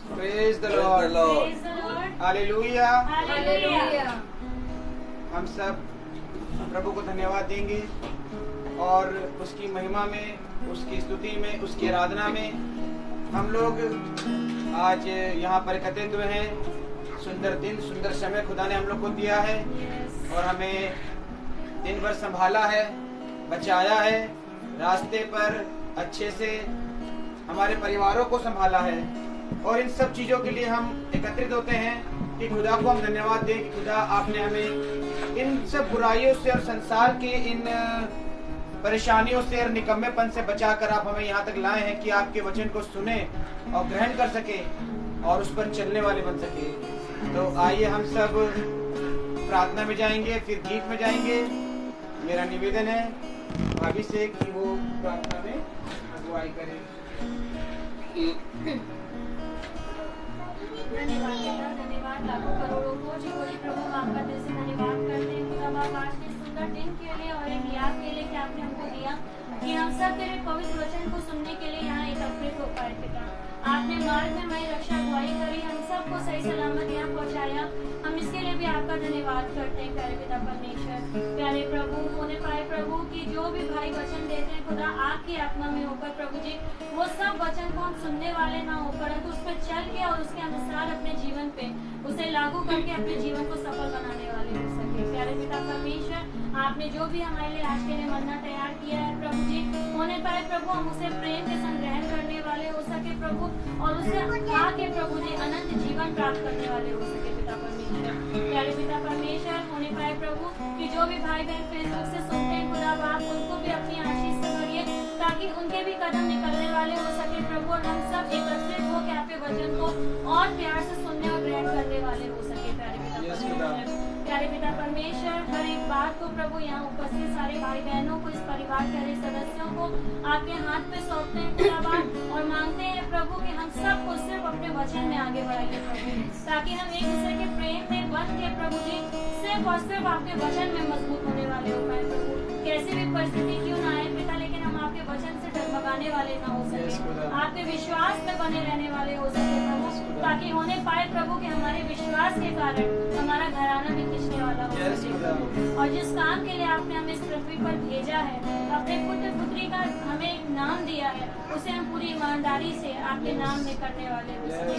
Praise the Lord. Hallelujah. हम सब प्रभु को धन्यवाद देंगे और उसकी महिमा में, उसकी स्तुति में, उसकी आराधना में हम लोग आज यहाँ पर एकत्रित हुए हैं। सुंदर दिन, सुंदर समय खुदा ने हम लोग को दिया है और हमें दिन भर संभाला है, बचाया है, रास्ते पर अच्छे से हमारे परिवारों को संभाला है। और इन सब चीज़ों के लिए हम एकत्रित होते हैं कि खुदा को हम धन्यवाद दें कि खुदा आपने हमें इन सब बुराइयों से और संसार के इन परेशानियों से और निकम्मेपन से बचाकर आप हमें यहाँ तक लाए हैं कि आपके वचन को सुने और ग्रहण कर सके और उस पर चलने वाले बन सके। तो आइए हम सब प्रार्थना में जाएंगे, फिर गीत में जाएंगे। मेरा निवेदन है भाभी से कि वो प्रार्थना में अगुवाई करें। धन्यवाद लाखों करोड़ों कोटि कोटि प्रभु आपका दिल से धन्यवाद करते हैं खुदा बाप आज के सुंदर दिन के लिए और एक याद के लिए कि आपने हमको दिया कि हम सब तेरे पवित्र वचन को सुनने के लिए यहाँ एकत्रित हो पाए। पिता आपने मार्ग में हमारी रक्षा अगुवाई करी, हम सबको सही सलामत यहाँ पहुँचाया। हम इसके लिए भी आपका धन्यवाद करते हैं प्यारे पिता परमेश्वर। प्यारे प्रभु होने पाए प्रभु की जो भी भाई वचन देते हैं खुदा आपकी आत्मा में होकर प्रभु जी वो सब वचन को हम सुनने वाले ना हो परंतु उस पर चल के और उसके अनुसार अपने जीवन पे उसे लागू करके अपने जीवन को सफल बनाने वाले हो सके। प्यारे पिता परमेश्वर आपने जो भी हमारे लिए आज के लिए मन्ना तैयार किया है प्रभु जी होने पाए प्रभु हम उसे प्रेम के संग ग्रहण करने वाले हो सके प्रभु और उसे खा के प्रभु जी अनंत जीवन प्राप्त करने वाले हो सके पिता परमेश्वर। प्यारे पिता परमेश्वर होने पाए प्रभु कि जो भी भाई बहन फेसबुक से सुनते हैं खुदा बाप उनको भी अपनी आशीष से भरिए ताकि उनके भी कदम निकलने वाले हो सके प्रभु और हम सब एकत्रित हो के आपके वचन को और प्यार से सुनने और ग्रहण करने वाले हो सके। प्यारे पिता परमेश्वर हर एक बात को प्रभु यहाँ उपस्थित सारे भाई बहनों को इस परिवार के हर एक सदस्यों को आपके हाथ पे सौंपते हैं खुदाबाद और मांगते हैं प्रभु कि हम सबको सिर्फ अपने वचन में आगे बढ़ाइए प्रभु ताकि हम एक दूसरे के प्रेम में बन के प्रभु जी सिर्फ और सिर्फ आपके वचन में मजबूत होने वाले हो पाए प्रभु। कैसी भी परिस्थिति क्यों ना आए पिता लेकिन हम आपके वचन से डगमगाने वाले ना हो सके, आपके विश्वास में बने रहने वाले हो सके प्रभु ताकि होने पाए प्रभु कि हमारे विश्वास के कारण हमारा घराना भी खिंचने वाला हो सके। और जिस काम के लिए आपने हमें इस पृथ्वी पर भेजा है अपने पुत्र पुत्री का हमें एक नाम दिया है उसे हम पूरी ईमानदारी से आपके नाम में करने वाले हो सके।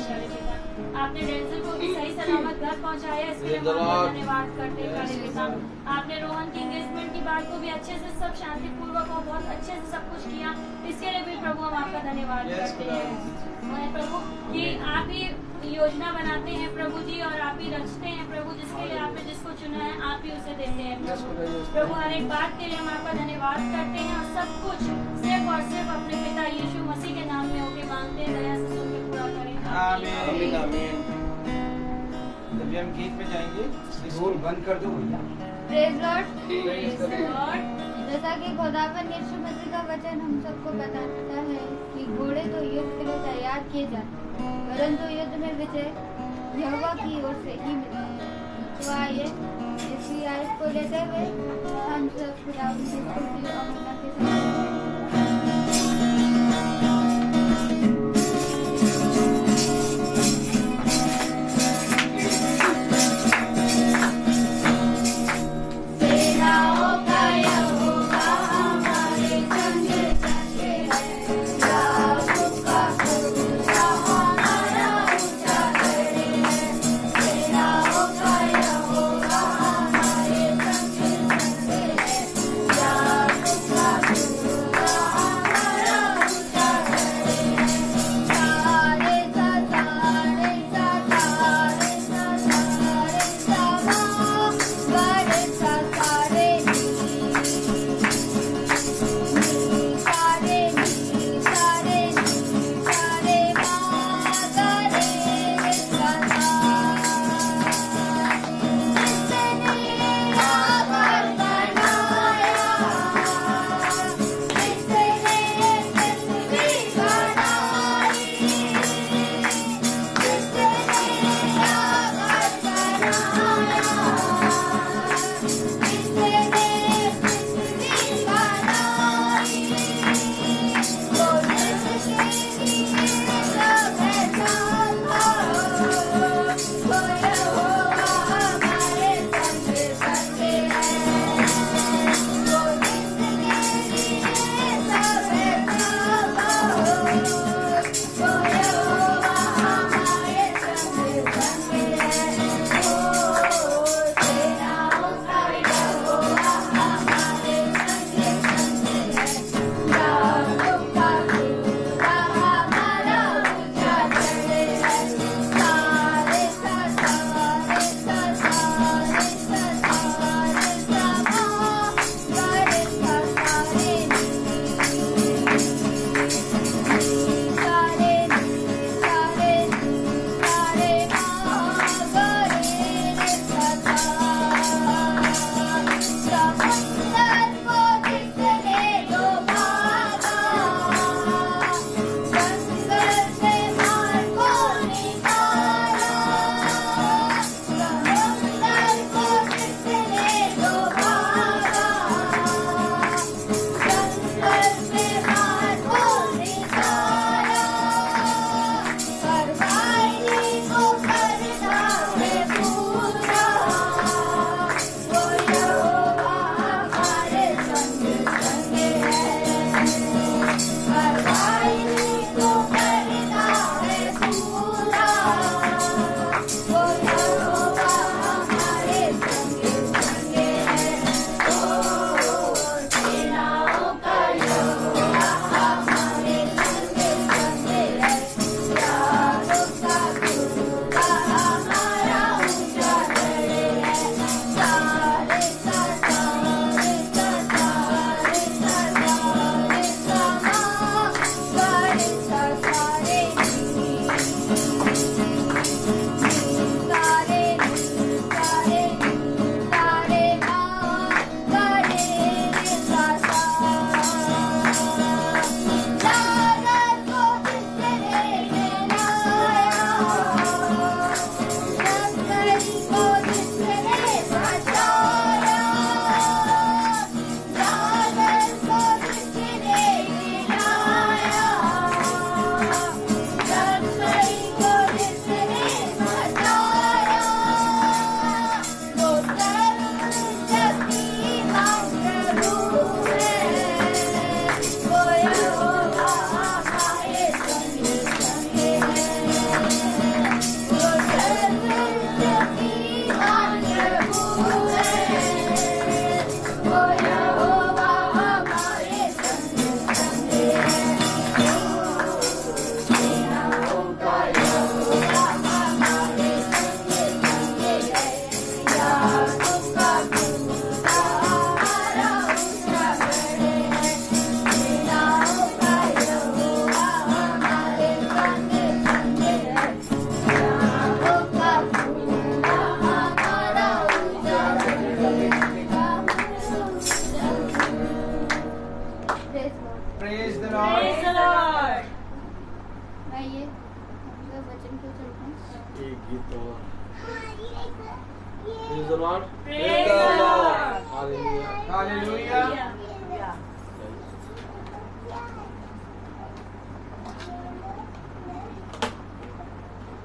आपने डेंजल को भी सही सलामत घर पहुंचाया इसके लिए धन्यवाद करते हैं। आपने रोहन की एंगेजमेंट की बात को भी अच्छे से सब शांतिपूर्वक और बहुत अच्छे से सब कुछ किया इसके लिए भी प्रभु हम आपका धन्यवाद करते हैं प्रभु कि आप ही योजना बनाते हैं प्रभु जी और आप ही रचते हैं प्रभु जिसके लिए आपने जिसको चुना है आप ही उसे देते हैं प्रभु हर एक बात के लिए हम आपका धन्यवाद करते हैं और सब कुछ सिर्फ और सिर्फ अपने पिता यीशु मसीह के नाम में होके मांगते हैं दया से सुन के पूरा करें। आमीन आमीन। तभी हम गीत में जाएंगे। ढोल बंद कर दो भैया। Praise Lord. जैसा कि खुदावन यीशु मसीह का वचन हम सबको बताता है कि घोड़े तो युद्ध के लिए तैयार किए जाते हैं परंतु युद्ध में विजय यहोवा की ओर से ही मिलता है। तो आइए इसी आयत को लेते हुए हम सब खुदावन की स्तुति और महिमा के साथ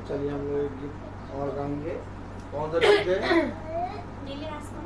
चलिए हम लोग एक गीत और गाएंगे। कौन सा गीत है? नीले आसमान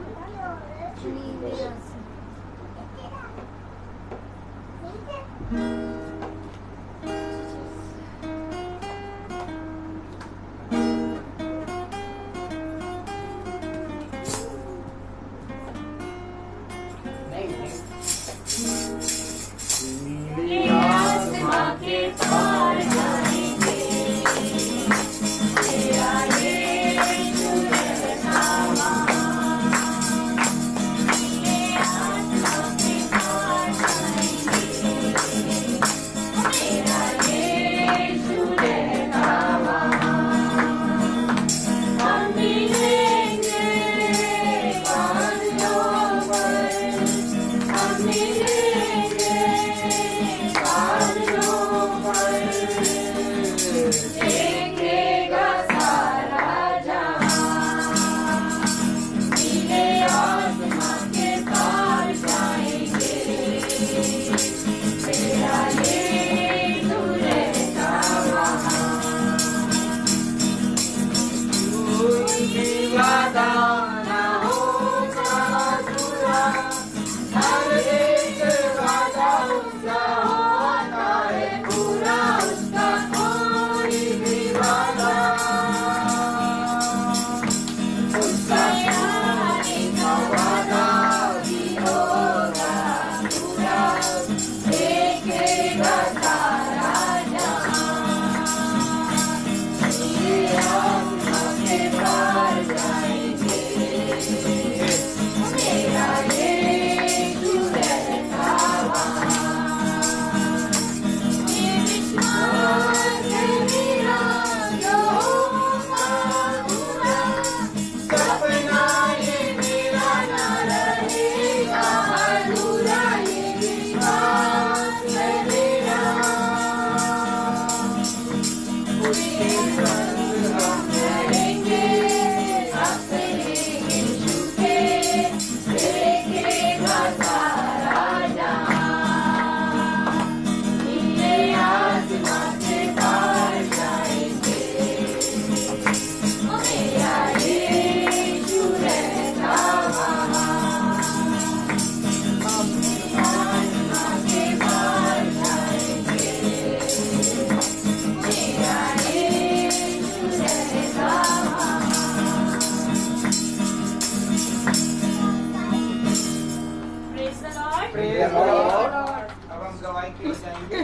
अब हम गवाही के लिए जाएंगे।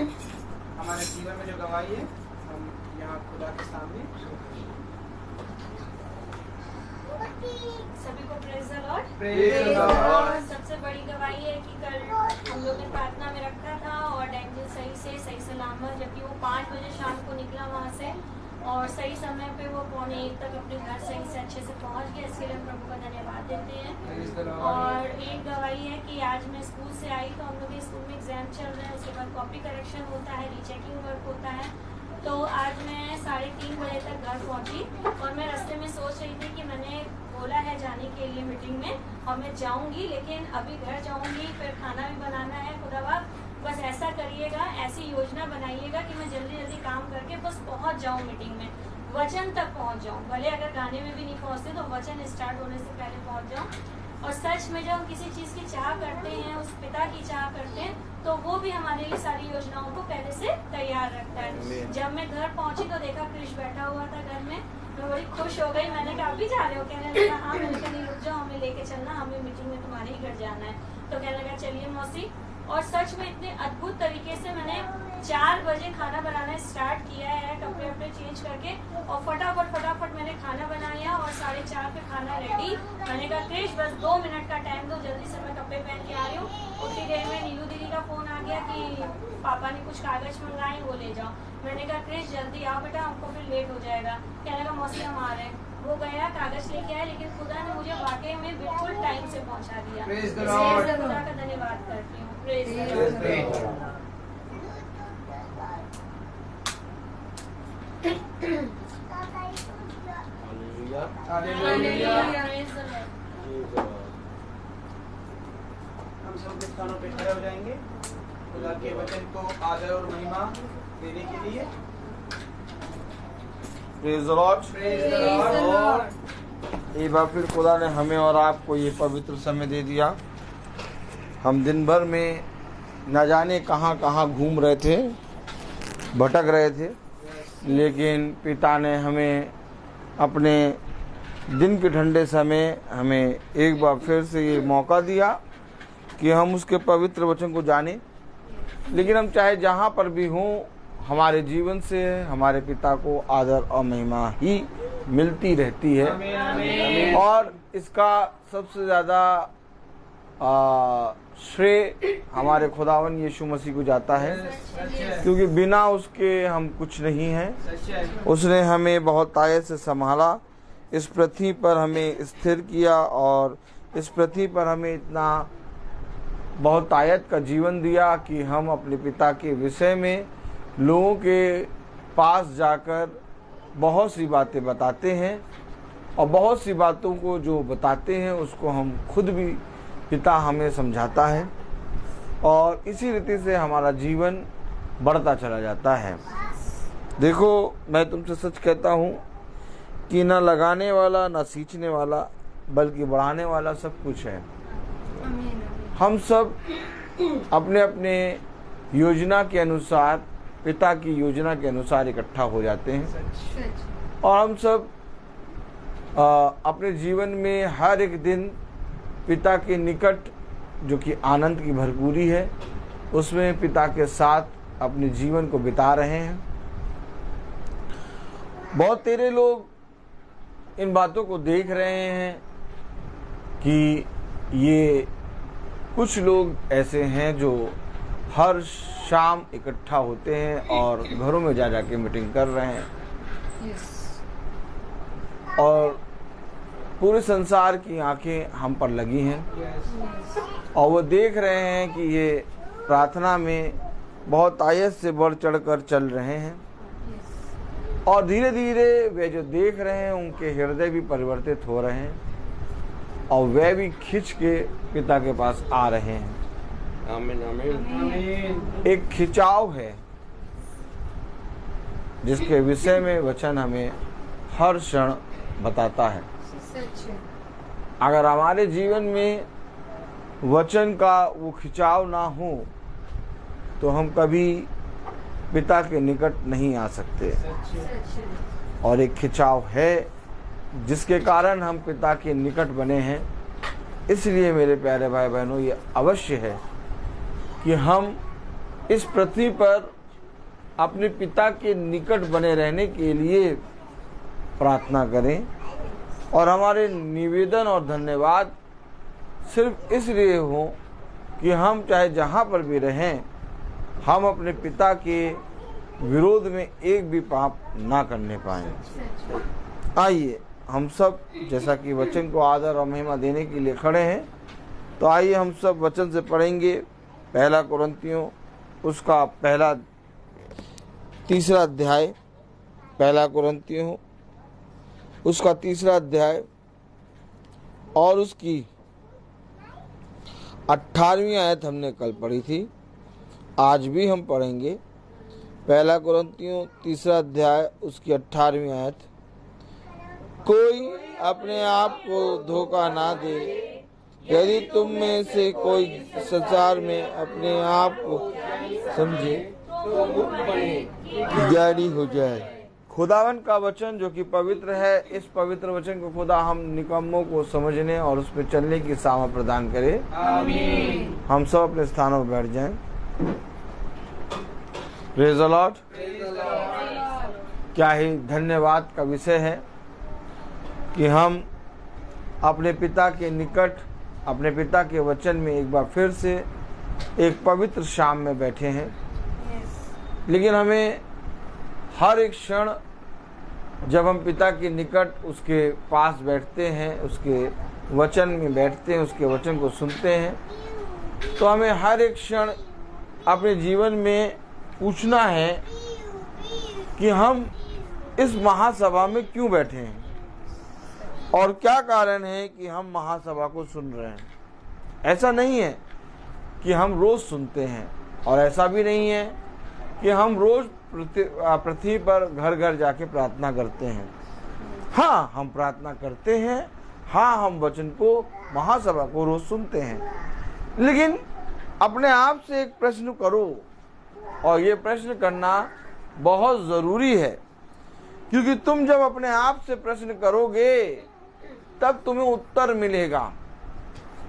हमारे जीवन में जो गवाही है हम यहाँ खुदा के सामने सभी को praise the Lord. Praise the Lord. सबसे बड़ी गवाही है कि कल हम लोग ने प्रार्थना में रखा था और डेंजल सही से सही सलामत, जबकि वो 5 बजे शाम को निकला वहाँ से और सही समय पे वो 12:45 तक अपने घर सही से अच्छे से पहुंच गए। इसके लिए हम प्रभु का धन्यवाद देते हैं। और एक गवाही है कि आज मैं स्कूल से आई तो हम लोग के स्कूल में एग्जाम चल रहे हैं, उसके बाद कॉपी करेक्शन होता है, रीचेकिंग वर्क होता है। तो आज मैं 3:30 बजे तक घर पहुंची और मैं रास्ते में सोच रही थी कि मैंने बोला है जाने के लिए मीटिंग में और मैं जाऊंगी, लेकिन अभी घर जाऊंगी, फिर खाना भी बनाना है। खुदा बस ऐसा करिएगा, ऐसी योजना बनाइएगा कि मैं जल्दी जल्दी काम करके बस पहुंच जाऊं मीटिंग में, वचन तक पहुंच जाऊं। भले अगर गाने में भी नहीं पहुंचते तो वचन स्टार्ट होने से पहले पहुंच जाऊं। और सच में जब हम किसी चीज़ की चाह करते हैं, उस पिता की चाह करते हैं, तो वो भी हमारे लिए सारी योजनाओं को पहले से तैयार रखता है। जब मैं घर पहुंची तो देखा क्रिश बैठा हुआ था घर में, मैं बड़ी खुश हो गई। मैंने कहा अभी जा रहे हो? कहने लगा हाँ। मैंने कहा नहीं रुक जाओ, हमें लेके चलना, हमें मीटिंग में तुम्हारे ही घर जाना है। तो कहने लगा चलिए मौसी। और सच में इतने अद्भुत तरीके से मैंने 4 बजे खाना बनाना स्टार्ट किया है, कपड़े वपड़े चेंज करके, और फटाफट मैंने खाना बनाया और 4:30 पे खाना रेडी। मैंने कहा क्रिश बस 2 मिनट का टाइम दो, जल्दी से मैं कपड़े पहन के आ रही हूँ। उतनी देर में नीलू दीदी का फोन आ गया कि पापा ने कुछ कागज मंगाए, वो ले जाओ। मैंने कहा क्रिश जल्दी आओ बेटा, हमको फिर लेट हो जाएगा। कहने लगा मौसी हम आ रहे हैं। वो गया, कागज लेके आया, लेकिन खुदा ने मुझे वाकई में बिल्कुल टाइम से पहुंचा दिया। इसलिए खुदा का धन्यवाद करती हूँ। Praise the Lord. हम सब के स्थानों पे खड़े हो जाएंगे खुदा के वचन को आदर और महिमा देने के लिए। Praise the Lord. एक बार फिर खुदा ने हमें और आपको ये पवित्र समय दे दिया। हम दिन भर में न जाने कहाँ कहाँ घूम रहे थे, भटक रहे थे, लेकिन पिता ने हमें अपने दिन के ठंडे समय हमें एक बार फिर से ये मौका दिया कि हम उसके पवित्र वचन को जानें। लेकिन हम चाहे जहाँ पर भी हों, हमारे जीवन से हमारे पिता को आदर और महिमा ही मिलती रहती है। आमीन। और इसका सबसे ज़्यादा श्रेय हमारे खुदावन यीशु मसीह को जाता है, क्योंकि बिना उसके हम कुछ नहीं हैं। उसने हमें बहुत आयत से संभाला, इस पृथ्वी पर हमें स्थिर किया और इस पृथ्वी पर हमें इतना बहुत आयत का जीवन दिया कि हम अपने पिता के विषय में लोगों के पास जाकर बहुत सी बातें बताते हैं, और बहुत सी बातों को जो बताते हैं उसको हम खुद भी पिता हमें समझाता है, और इसी रीति से हमारा जीवन बढ़ता चला जाता है। देखो, मैं तुमसे सच कहता हूँ कि न लगाने वाला न सींचने वाला बल्कि बढ़ाने वाला सब कुछ है। हम सब अपने अपने योजना के अनुसार, पिता की योजना के अनुसार इकट्ठा हो जाते हैं, और हम सब अपने जीवन में हर एक दिन पिता के निकट, जो कि आनंद की भरपूरी है, उसमें पिता के साथ अपने जीवन को बिता रहे हैं। बहुत तेरे लोग इन बातों को देख रहे हैं कि ये कुछ लोग ऐसे हैं जो हर शाम इकट्ठा होते हैं और घरों में जा के मीटिंग कर रहे हैं। और पूरे संसार की आंखें हम पर लगी हैं और वो देख रहे हैं कि ये प्रार्थना में बहुत आयत से बढ़ चढ़ कर चल रहे हैं, और धीरे धीरे वे जो देख रहे हैं उनके हृदय भी परिवर्तित हो रहे हैं और वे भी खिंच के पिता के पास आ रहे हैं। आमीन आमीन। एक खिंचाव है जिसके विषय में वचन हमें हर क्षण बताता है। अगर हमारे जीवन में वचन का वो खिंचाव ना हो तो हम कभी पिता के निकट नहीं आ सकते। और एक खिंचाव है जिसके कारण हम पिता के निकट बने हैं। इसलिए मेरे प्यारे भाई बहनों, ये अवश्य है कि हम इस पृथ्वी पर अपने पिता के निकट बने रहने के लिए प्रार्थना करें, और हमारे निवेदन और धन्यवाद सिर्फ इसलिए हो कि हम चाहे जहाँ पर भी रहें, हम अपने पिता के विरोध में एक भी पाप ना करने पाए। आइए हम सब, जैसा कि वचन को आदर और महिमा देने के लिए खड़े हैं, तो आइए हम सब वचन से पढ़ेंगे। पहला कुरिन्थियों उसका तीसरा अध्याय, पहला कुरिन्थियों उसका तीसरा अध्याय और उसकी 18वीं आयत हमने कल पढ़ी थी, आज भी हम पढ़ेंगे। पहला कुरिन्थियों तीसरा अध्याय उसकी 18वीं आयत। कोई अपने आप को धोखा ना दे, यदि तुम में से कोई संसार में अपने आप को समझे ज्ञानी हो जाए। खुदावन का वचन जो कि पवित्र है, इस पवित्र वचन को खुदा हम निकम्मों को समझने और उस पर चलने की सामर्थ प्रदान करे। आमीन। हम सब अपने स्थानों पर बैठ जाएं। Praise the Lord. क्या ही धन्यवाद का विषय है कि हम अपने पिता के निकट, अपने पिता के वचन में एक बार फिर से एक पवित्र शाम में बैठे हैं। लेकिन हमें हर एक क्षण जब हम पिता के निकट उसके पास बैठते हैं, उसके वचन में बैठते हैं, उसके वचन को सुनते हैं, तो हमें हर एक क्षण अपने जीवन में पूछना है कि हम इस महासभा में क्यों बैठे हैं और क्या कारण है कि हम महासभा को सुन रहे हैं। ऐसा नहीं है कि हम रोज सुनते हैं और ऐसा भी नहीं है कि हम रोज पृथ्वी पर घर घर जाके प्रार्थना करते हैं। हाँ, हम प्रार्थना करते हैं, हाँ हम वचन को, महासभा को रोज सुनते हैं। लेकिन अपने आप से एक प्रश्न करो, और ये प्रश्न करना बहुत जरूरी है, क्योंकि तुम जब अपने आप से प्रश्न करोगे तब तुम्हें उत्तर मिलेगा।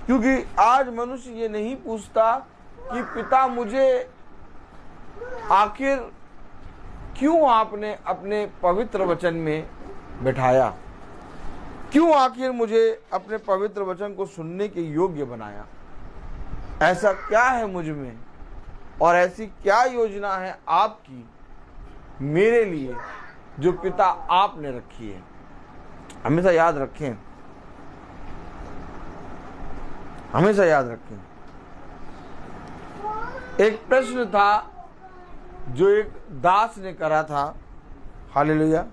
क्योंकि आज मनुष्य ये नहीं पूछता कि पिता मुझे आखिर क्यों आपने अपने पवित्र वचन में बिठाया, क्यों आखिर मुझे अपने पवित्र वचन को सुनने के योग्य बनाया, ऐसा क्या है मुझ में और ऐसी क्या योजना है आपकी मेरे लिए जो पिता आपने रखी है। हमेशा याद रखें, हमेशा याद रखें। एक प्रश्न था जो एक दास ने करा था। हालेलुया।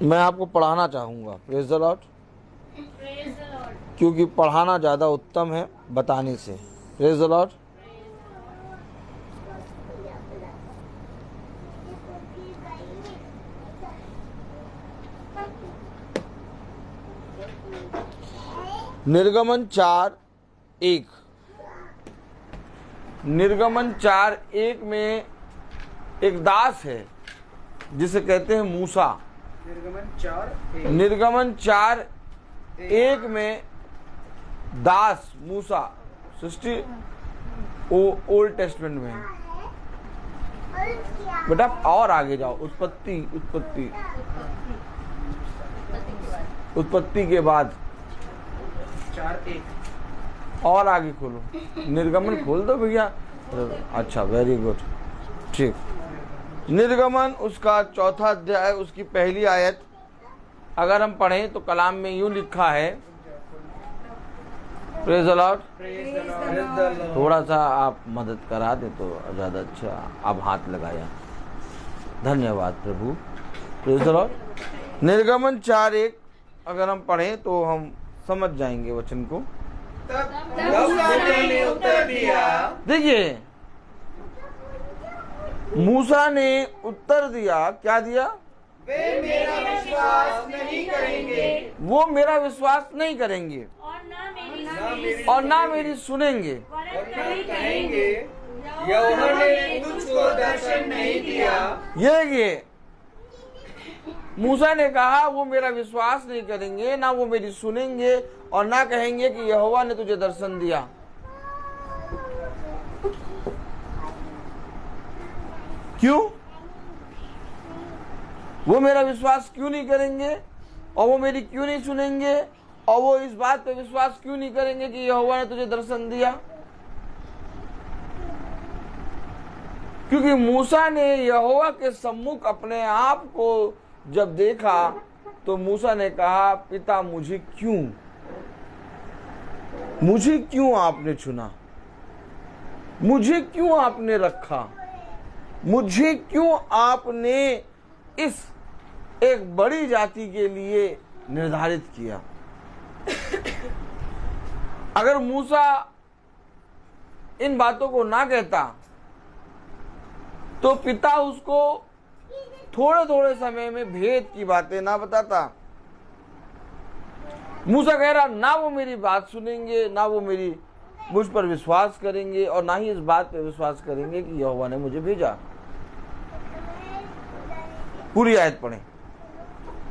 मैं आपको पढ़ाना चाहूंगा। Praise the Lord. क्योंकि पढ़ाना ज्यादा उत्तम है बताने से। Praise the Lord. निर्गमन 4:1 निर्गमन 4:1 में एक दास है जिसे कहते हैं मूसा। निर्गमन 4:1 में दास मूसा सृष्टि ओल्ड टेस्टमेंट में। बेटा और आगे जाओ, उत्पत्ति के बाद 4:1 और आगे खोलो। निर्गमन खोल दो भैया। अच्छा, वेरी गुड, ठीक। निर्गमन उसका 4था अध्याय उसकी पहली आयत अगर हम पढ़ें तो कलाम में यूं लिखा है। Praise the Lord. थोड़ा सा आप मदद करा दे तो ज्यादा अच्छा। आप हाथ लगाया, धन्यवाद प्रभु। Praise the Lord. निर्गमन 4:1 अगर हम पढ़ें तो हम समझ जाएंगे वचन को। ने उत्तर दिया। देखिए, मूसा ने उत्तर दिया। क्या दिया? वे मेरा विश्वास नहीं करेंगे। वो मेरा विश्वास नहीं करेंगे और ना मेरी सुनेंगे। कहेंगे यहोवा ने तुझको दर्शन नहीं दिया। ये मूसा ने कहा वो मेरा विश्वास नहीं करेंगे, ना वो मेरी सुनेंगे और ना कहेंगे कि यहोवा ने तुझे दर्शन दिया। क्यों? वो मेरा विश्वास क्यों नहीं करेंगे और वो मेरी क्यों नहीं सुनेंगे और वो इस बात पे विश्वास क्यों नहीं करेंगे कि यहोवा ने तुझे दर्शन दिया? क्योंकि मूसा ने यहोवा के सम्मुख अपने आप को जब देखा तो मूसा ने कहा, पिता मुझे क्यों आपने चुना, मुझे क्यों आपने रखा, मुझे क्यों आपने इस एक बड़ी जाति के लिए निर्धारित किया। अगर मूसा इन बातों को ना कहता तो पिता उसको थोड़े थोड़े समय में भेद की बातें ना बताता। मूसा कह रहा, ना वो मेरी बात सुनेंगे, ना वो मुझ पर विश्वास करेंगे, और ना ही इस बात पर विश्वास करेंगे कि यहोवा ने मुझे भेजा। पूरी आयत पढ़ें।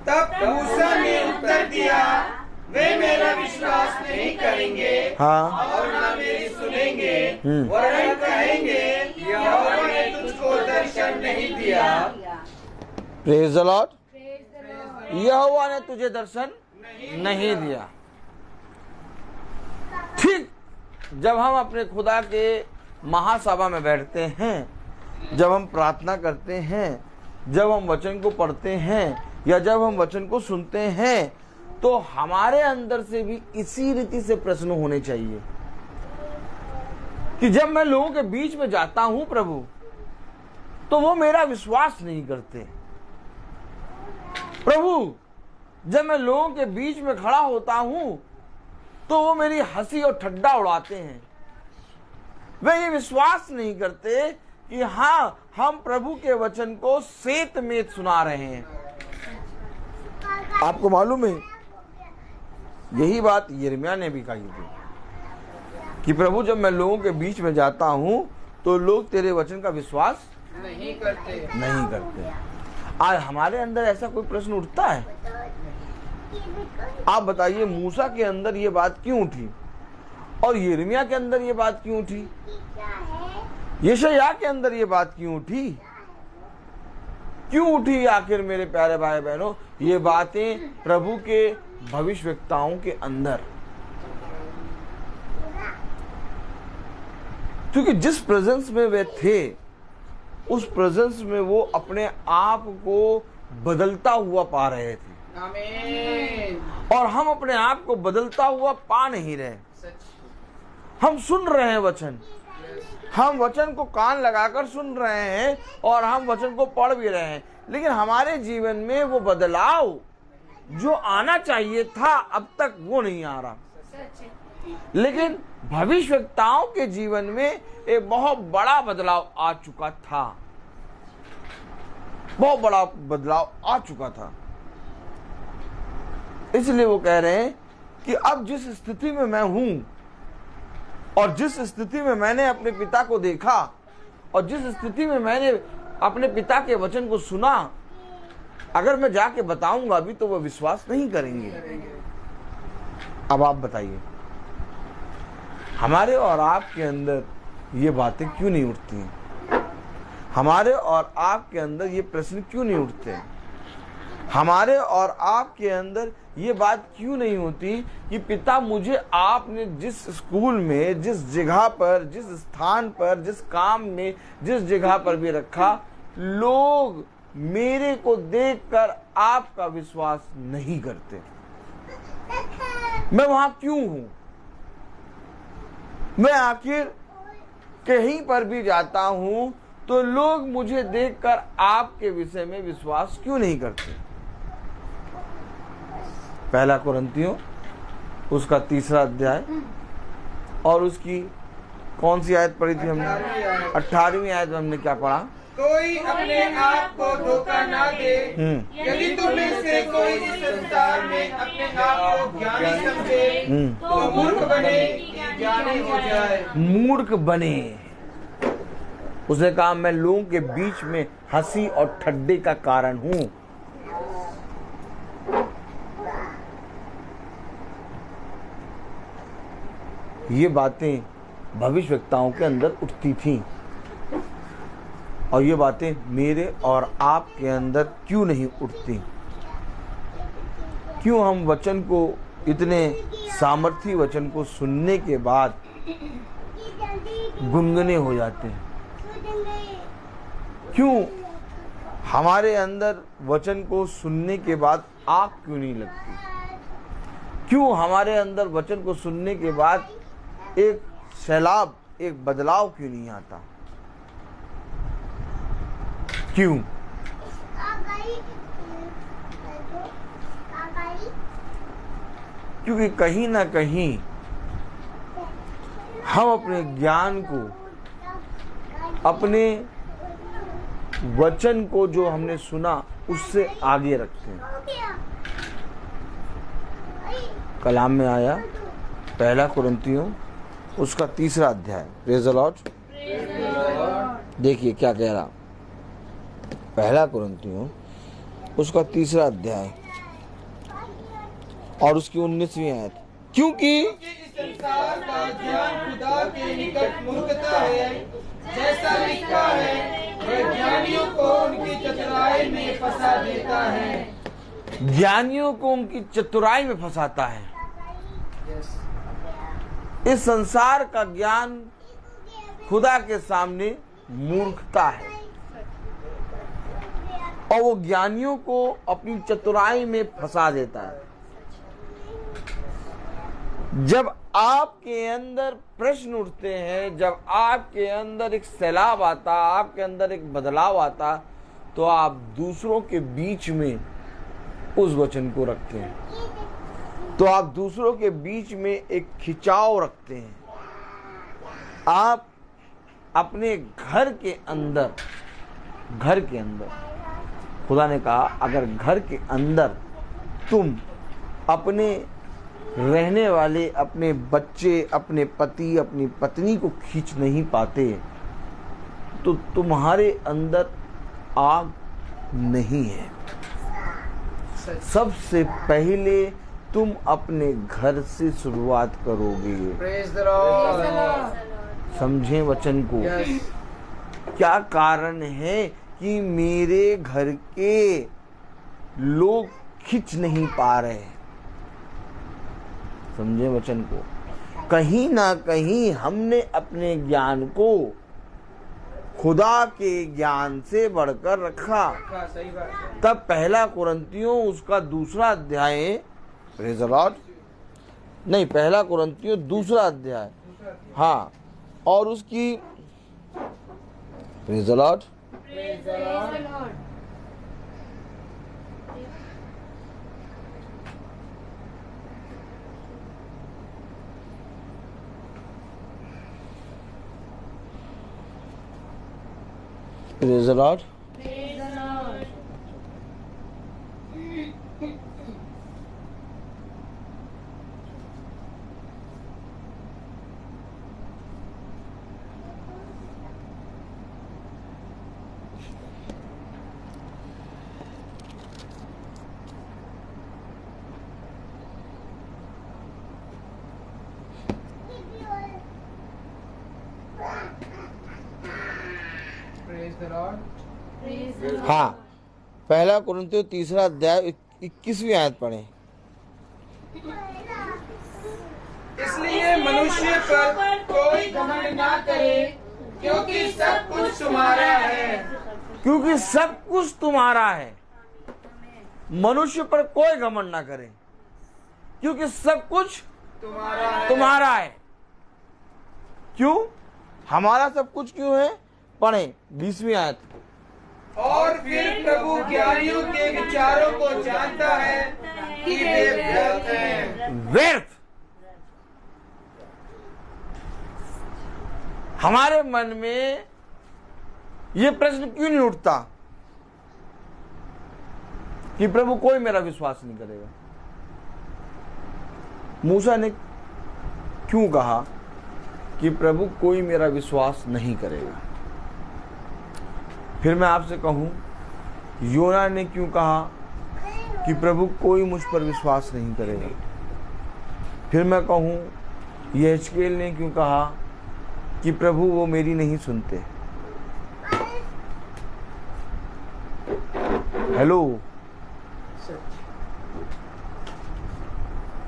तब मूसा ने उत्तर दिया, वे मेरा विश्वास नहीं करेंगे, हाँ, और न मेरी सुनेंगे, वरन कहेंगे, यहोवा ने तुझको दर्शन नहीं दिया। Praise the Lord. यहोवा ने तुझे दर्शन नहीं दिया। ठीक जब हम अपने खुदा के महासभा में बैठते हैं, जब हम प्रार्थना करते हैं, जब हम वचन को पढ़ते हैं, या जब हम वचन को सुनते हैं, तो हमारे अंदर से भी इसी रीति से प्रश्न होने चाहिए कि जब मैं लोगों के बीच में जाता हूं प्रभु, तो वो मेरा विश्वास नहीं करते। प्रभु जब मैं लोगों के बीच में खड़ा होता हूं, तो वो मेरी हंसी और ठट्ठा उड़ाते हैं। वे ये विश्वास नहीं करते कि हाँ, हम प्रभु के वचन को सेत में सुना रहे हैं। आपको मालूम है, यही बात यिर्मयाह ने भी कही थी कि प्रभु जब मैं लोगों के बीच में जाता हूं, तो लोग तेरे वचन का विश्वास नहीं करते। आज हमारे अंदर ऐसा कोई प्रश्न उठता है? आप बताइए, मूसा के अंदर ये बात क्यों उठी, और यिर्मयाह के अंदर ये बात क्यों उठी, यशायाह के अंदर ये बात क्यों उठी? क्यों उठी आखिर मेरे प्यारे भाई बहनों? ये बातें प्रभु के भविष्यवक्ताओं के अंदर, क्योंकि जिस प्रेजेंस में वे थे, उस प्रेजेंस में वो अपने आप को बदलता हुआ पा रहे थे। आमीन। और हम अपने आप को बदलता हुआ पा नहीं रहे। हम सुन रहे हैं वचन, हम वचन को कान लगाकर सुन रहे हैं, और हम वचन को पढ़ भी रहे हैं, लेकिन हमारे जीवन में वो बदलाव जो आना चाहिए था, अब तक वो नहीं आ रहा। लेकिन भविष्यवक्ताओं के जीवन में एक बहुत बड़ा बदलाव आ चुका था, बहुत बड़ा बदलाव आ चुका था। इसलिए वो कह रहे हैं कि अब जिस स्थिति में मैं हूं, और जिस स्थिति में मैंने अपने पिता को देखा, और जिस स्थिति में मैंने अपने पिता के वचन को सुना, अगर मैं जाके बताऊंगा भी तो वो विश्वास नहीं करेंगे। अब आप बताइए, हमारे और आपके अंदर ये बातें क्यों नहीं उठती हैं? हमारे और आपके अंदर ये प्रश्न क्यों नहीं उठते? हमारे और आपके अंदर ये बात क्यों नहीं होती कि पिता, मुझे आपने जिस स्कूल में, जिस जगह पर, जिस स्थान पर, जिस काम में, जिस जगह पर भी रखा, लोग मेरे को देखकर आपका विश्वास नहीं करते। मैं वहां क्यों हूं? मैं आखिर कहीं पर भी जाता हूं तो लोग मुझे देखकर आपके विषय में विश्वास क्यों नहीं करते? पहला कुरिन्थियों उसका 3 अध्याय और उसकी कौन सी आयत पढ़ी थी हमने? 18वीं आयत में हमने क्या पढ़ा? कोई अपने आप को धोखा ना दे। यदि तुम में से कोई इस संसार में अपने आप को ज्ञानी समझे, तो मूर्ख बने कि ज्ञानी हो जाए। मूर्ख बने। उसने कहा, मैं लोगों के बीच में हंसी और ठट्ठे का कारण हूं। ये बातें भविष्यवक्ताओं के अंदर उठती थीं, और ये बातें मेरे और आपके अंदर क्यों नहीं उठती? क्यों हम वचन को, इतने सामर्थी वचन को सुनने के बाद गुनगुने हो जाते हैं? क्यों हमारे अंदर वचन को सुनने के बाद आग क्यों नहीं लगती? क्यों हमारे अंदर वचन को सुनने के बाद एक सैलाब, एक बदलाव क्यों नहीं आता? क्यों? क्योंकि कहीं ना कहीं हम अपने ज्ञान को, अपने वचन को जो हमने सुना उससे आगे रखते हैं। कलाम में आया 1 कुरिन्थियों उसका 3 अध्याय। Praise the Lord. देखिए क्या कह रहा, 1 कुरिन्थियों उसका 3 अध्याय और उसकी 19वीं आयत। क्योंकि इस संसार का ज्ञान खुदा के निकट मूर्खता है, जैसा लिखा है, वह ज्ञानियों को उनकी चतुराई में फंसा देता है। ज्ञानियों को उनकी चतुराई में फंसाता है। इस संसार का ज्ञान खुदा के सामने मूर्खता है और वो ज्ञानियों को अपनी चतुराई में फंसा देता है। जब आपके अंदर प्रश्न उठते हैं, जब आपके अंदर एक सैलाब आता, आपके अंदर एक बदलाव आता, तो आप दूसरों के बीच में उस वचन को रखते हैं, तो आप दूसरों के बीच में एक खिंचाव रखते हैं। आप अपने घर के अंदर खुदा ने कहा अगर घर के अंदर तुम अपने रहने वाले, अपने बच्चे, अपने पति, अपनी पत्नी को खींच नहीं पाते तो तुम्हारे अंदर आग नहीं है। सबसे पहले तुम अपने घर से शुरुआत करोगे। Praise the Lord. समझें वचन को। क्या कारण है कि मेरे घर के लोग खींच नहीं पा रहे? समझे वचन को। कहीं ना कहीं हमने अपने ज्ञान को खुदा के ज्ञान से बढ़कर रखा। सही बात है। तब 1 कुरिन्थियों उसका 2 अध्याय, प्रेज़ द लॉर्ड, नहीं 1 कुरिन्थियों 2 अध्याय, हाँ, और उसकी, praise the Lord, praise the Lord, हाँ, 1 कुरिन्थियों 3 अध्याय 21वीं आयत पढ़े। इसलिए मनुष्य पर कोई घमंड ना करे, क्योंकि सब कुछ तुम्हारा है। क्योंकि सब कुछ तुम्हारा है। मनुष्य पर कोई घमंड ना करे, क्योंकि सब कुछ तुम्हारा है। क्यों? हमारा सब कुछ क्यों है? पढ़े 20वीं आयत। और फिर प्रभु ज्ञानियों के विचारों को जानता है कि वे व्यर्थ हैं। व्यर्थ। हमारे मन में ये प्रश्न क्यों नहीं उठता कि प्रभु कोई मेरा विश्वास नहीं करेगा? मूसा ने क्यों कहा कि प्रभु कोई मेरा विश्वास नहीं करेगा? फिर मैं आपसे कहूं, योना ने क्यों कहा कि प्रभु कोई मुझ पर विश्वास नहीं करेगा? फिर मैं कहूं, यहेजकेल ने क्यों कहा कि प्रभु वो मेरी नहीं सुनते? हेलो,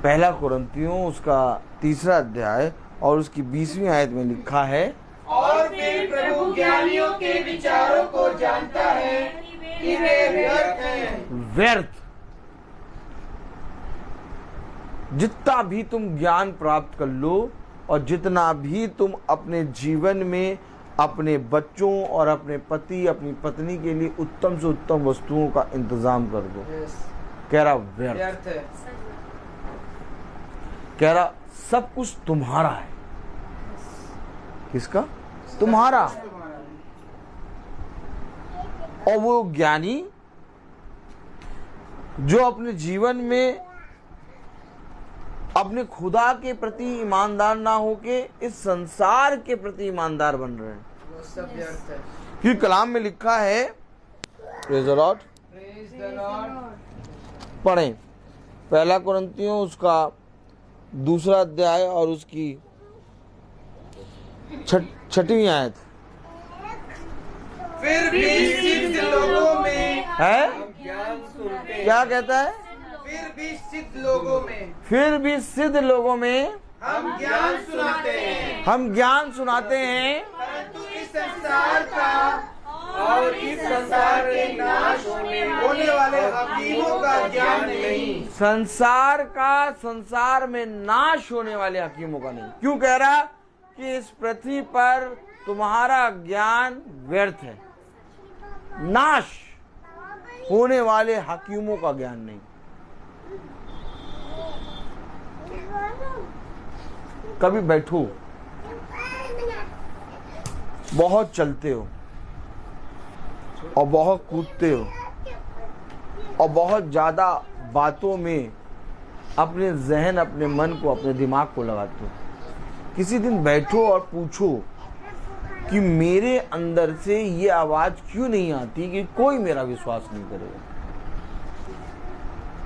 1 कुरिन्थियों उसका 3 अध्याय और उसकी 20वीं आयत में लिखा है, और फिर प्रभु ज्ञानियों के विचारों को जानता है कि वे व्यर्थ हैं। व्यर्थ। जितना भी तुम ज्ञान प्राप्त कर लो और जितना भी तुम अपने जीवन में अपने बच्चों और अपने पति अपनी पत्नी के लिए उत्तम से उत्तम वस्तुओं का इंतजाम कर दो, कह रहा व्यर्थ है। कह रहा सब कुछ तुम्हारा है। किसका? तुम्हारा। और वो ज्ञानी जो अपने जीवन में अपने खुदा के प्रति ईमानदार ना होके इस संसार के प्रति ईमानदार बन रहे हैं, वो सब व्यर्थ है। क्योंकि कलाम में लिखा है, प्रेज़ द लॉर्ड, पढ़ें 1 कुरिन्थियों उसका 2 अध्याय और उसकी 6वीं आयत। फिर भी सिद्ध लोगों में है ज्ञान सुनते हैं। क्या कहता है? फिर भी सिद्ध लोगों में हम ज्ञान सुनाते हैं, हम ज्ञान सुनाते हैं, परंतु इस संसार का और इस संसार के नाश होने वाले हकीमों का ज्ञान नहीं। संसार का संसार में नाश होने वाले हकीमों का नहीं। क्यों कह रहा कि इस पृथ्वी पर तुम्हारा ज्ञान व्यर्थ है, नाश होने वाले हकीमों का ज्ञान नहीं। कभी बैठो, बहुत चलते हो और बहुत कूदते हो और बहुत ज्यादा बातों में अपने जहन अपने मन को अपने दिमाग को लगाते हो। किसी दिन बैठो और पूछो कि मेरे अंदर से ये आवाज क्यों नहीं आती कि कोई मेरा विश्वास नहीं करेगा।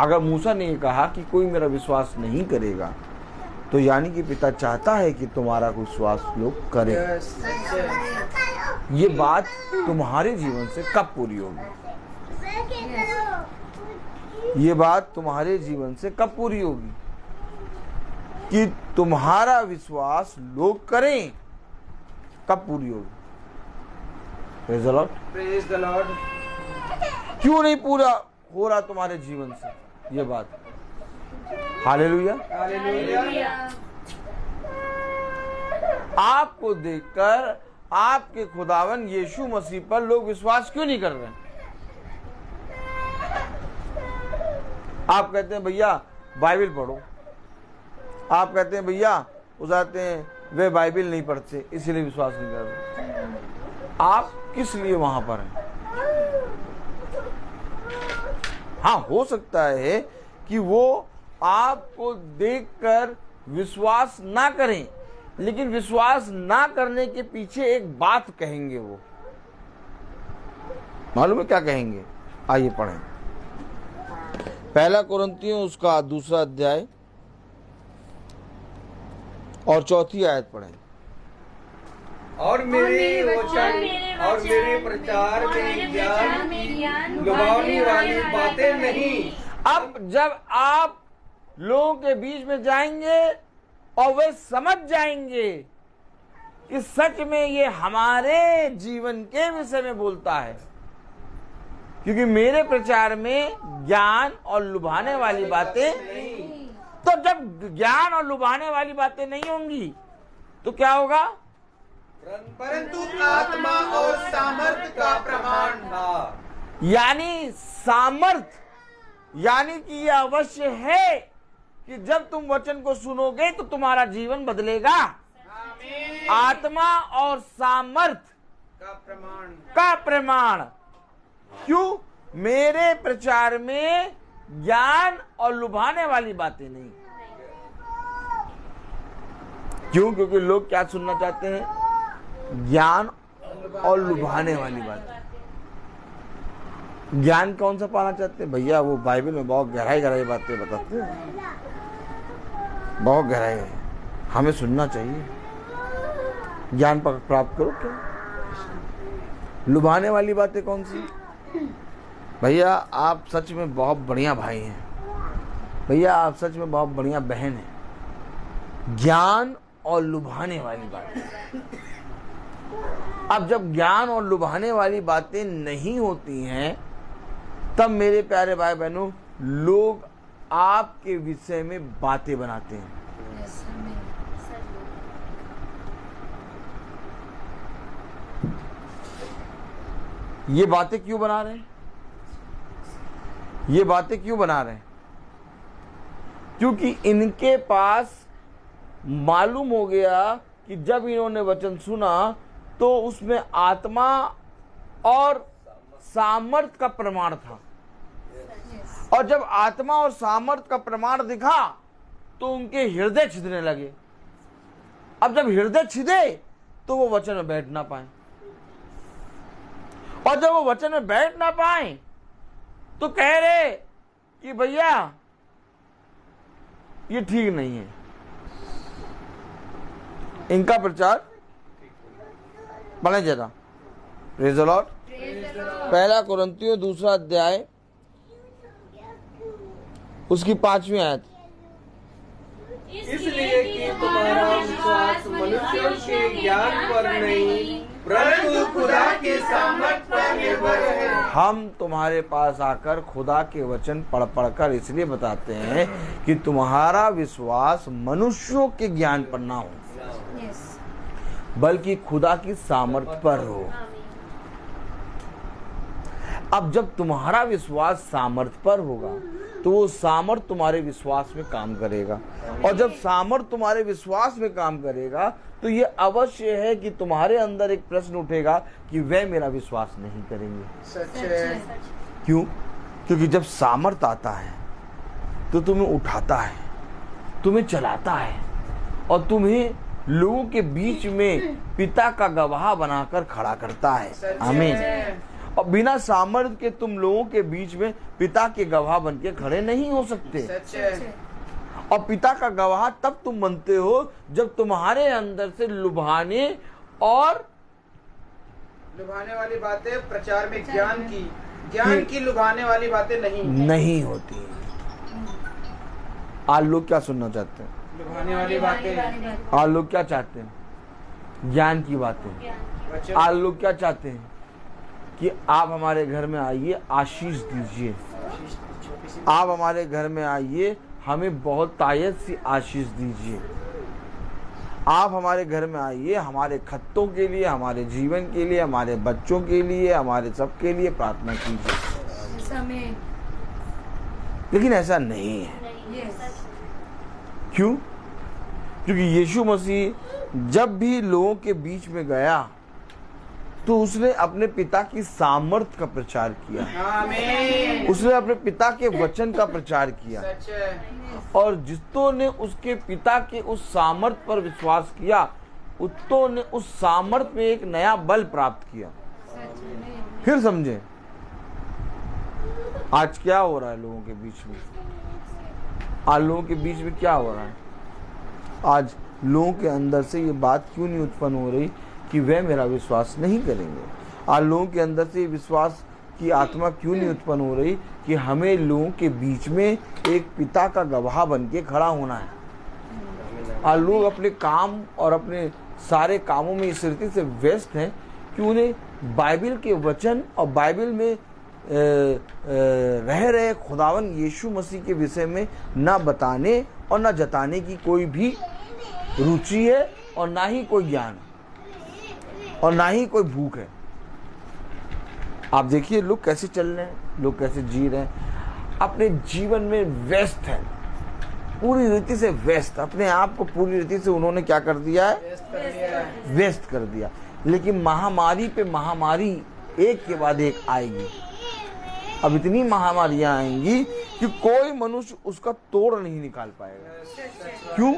अगर मूसा ने कहा कि कोई मेरा विश्वास नहीं करेगा तो यानी कि पिता चाहता है कि तुम्हारा विश्वास लोग करें। ये बात तुम्हारे जीवन से कब पूरी होगी? ये बात तुम्हारे जीवन से कब पूरी होगी कि तुम्हारा विश्वास लोग करें? कब पूरी होगी? Praise the Lord, praise the Lord. क्यों नहीं पूरा हो रहा तुम्हारे जीवन से ये बात? Hallelujah, hallelujah. आपको देखकर आपके खुदावन यीशु मसीह पर लोग विश्वास क्यों नहीं कर रहे? आप कहते हैं भैया बाइबल पढ़ो, आप कहते हैं भैया वो जाते हैं वे बाइबल नहीं पढ़ते इसलिए विश्वास नहीं कर रहे। आप किस लिए वहां पर हैं? हाँ, हो सकता है कि वो आपको देखकर विश्वास ना करें, लेकिन विश्वास ना करने के पीछे एक बात कहेंगे। वो मालूम है क्या कहेंगे? आइए पढ़ें 1 कुरिन्थियों उसका 2 अध्याय और 4 आयत पढ़ें। और मेरे वचन और मेरे प्रचार में ज्ञान की लुभावनी वाली बातें नहीं। अब जब आप लोगों के बीच में जाएंगे और वे समझ जाएंगे कि सच में ये हमारे जीवन के विषय में बोलता है, क्योंकि मेरे प्रचार में ज्ञान और लुभाने वाली बातें, तो जब ज्ञान और लुभाने वाली बातें नहीं होंगी तो क्या होगा? परंतु आत्मा और सामर्थ का प्रमाण था। यानी सामर्थ, यानी कि यह अवश्य है कि जब तुम वचन को सुनोगे तो तुम्हारा जीवन बदलेगा। आत्मा और सामर्थ का प्रमाण। क्यों? मेरे प्रचार में ज्ञान और लुभाने वाली बातें नहीं। क्यों? क्योंकि लोग क्या सुनना चाहते हैं? ज्ञान और लुभाने वाली बातें। ज्ञान कौन सा पाना चाहते हैं? भैया वो बाइबल में बहुत गहराई बातें बताते हैं, बहुत गहराई है, हमें सुनना चाहिए। ज्ञान प्राप्त करो। क्या लुभाने वाली बातें कौन सी? भैया आप सच में बहुत बढ़िया भाई हैं, भैया आप सच में बहुत बढ़िया बहन हैं। ज्ञान और लुभाने वाली बात। अब जब ज्ञान और लुभाने वाली बातें नहीं होती हैं, तब मेरे प्यारे भाई बहनों, लोग आपके विषय में बातें बनाते हैं। ये बातें क्यों बना रहे हैं? ये बातें क्यों बना रहे हैं? क्योंकि इनके पास मालूम हो गया कि जब इन्होंने वचन सुना तो उसमें आत्मा और सामर्थ का प्रमाण था, और जब आत्मा और सामर्थ का प्रमाण दिखा तो उनके हृदय छिदने लगे। अब जब हृदय छिदे तो वो वचन में बैठ ना पाए, और जब वो वचन में बैठ ना पाए तो कह रहे कि भैया ये ठीक नहीं है, इनका प्रचार पढ़े जरा। Praise the Lord. पहला कुरिन्थियों 2 अध्याय उसकी 5वीं आयत। इसलिए कि तुम्हारा विश्वास मनुष्यों के ज्ञान पर नहीं परंतु खुदा के सामर्थ पर निर्भर है। हम तुम्हारे पास आकर खुदा के वचन पढ़ पढ़कर इसलिए बताते हैं कि तुम्हारा विश्वास मनुष्यों के ज्ञान पर ना हो, बल्कि खुदा की सामर्थ पर हो। अब जब तुम्हारा विश्वास सामर्थ पर होगा तो वो सामर्थ तुम्हारे विश्वास में काम करेगा, और जब सामर्थ तुम्हारे विश्वास में काम करेगा तो ये अवश्य है कि तुम्हारे अंदर एक प्रश्न उठेगा कि वे मेरा विश्वास नहीं करेंगे। सच है। क्यों? क्योंकि जब सामर्थ आता है तो तुम्हें उठाता है, तुम्हें चलाता है, और तुम्हें लोगों के बीच में पिता का गवाह बनाकर खड़ा करता है। आमीन। और बिना सामर्थ के तुम लोगों के बीच में पिता के गवाह बन के खड़े नहीं हो सकते। सच है। और पिता का गवाह तब तुम बनते हो जब तुम्हारे अंदर से लुभाने वाली बातें, प्रचार में ज्ञान की लुभाने वाली बातें नहीं होती। आज लोग क्या सुनना चाहते हैं? लुभाने वाली बातें। आज लोग क्या चाहते हैं? ज्ञान की बातें। आज लोग क्या चाहते हैं कि आप हमारे घर में आइए, आशीष दीजिए, आप हमारे घर में आइए, हमें बहुत तायत सी आशीष दीजिए, आप हमारे घर में आइए, हमारे खत्तों के लिए, हमारे जीवन के लिए, हमारे बच्चों के लिए, हमारे सबके लिए प्रार्थना कीजिए। लेकिन ऐसा नहीं है। क्यों? क्योंकि यीशु मसीह जब भी लोगों के बीच में गया तो उसने अपने पिता की सामर्थ का प्रचार किया। आमीन। उसने अपने पिता के वचन का प्रचार किया, सच है। और जितों ने उसके पिता के उस सामर्थ पर विश्वास किया, उतों ने उस सामर्थ में एक नया बल प्राप्त किया। फिर समझे आज क्या हो रहा है लोगों के बीच में? आज लोगों के बीच में क्या हो रहा है? आज लोगों के अंदर से ये बात क्यों नहीं उत्पन्न हो रही कि वे मेरा विश्वास नहीं करेंगे? आज लोगों के अंदर से विश्वास की आत्मा क्यों नहीं उत्पन्न हो रही कि हमें लोगों के बीच में एक पिता का गवाह बन के खड़ा होना है? आज लोग अपने काम और अपने सारे कामों में इस रीति से व्यस्त हैं कि उन्हें बाइबल के वचन और बाइबल में रह रहे खुदावन यीशु मसीह के विषय में ना बताने और ना जताने की कोई भी रुचि है, और ना ही कोई ज्ञान, और ना ही कोई भूख है। आप देखिए लोग कैसे चल रहे हैं, लोग कैसे जी रहे हैं, अपने जीवन में व्यस्त हैं, पूरी रीति से व्यस्त, अपने आप को पूरी रीति से उन्होंने क्या कर दिया है? व्यस्त कर दिया। लेकिन महामारी पे महामारी एक के बाद एक आएगी। अब इतनी महामारियां आएंगी कि कोई मनुष्य उसका तोड़ नहीं निकाल पाएगा। क्यों?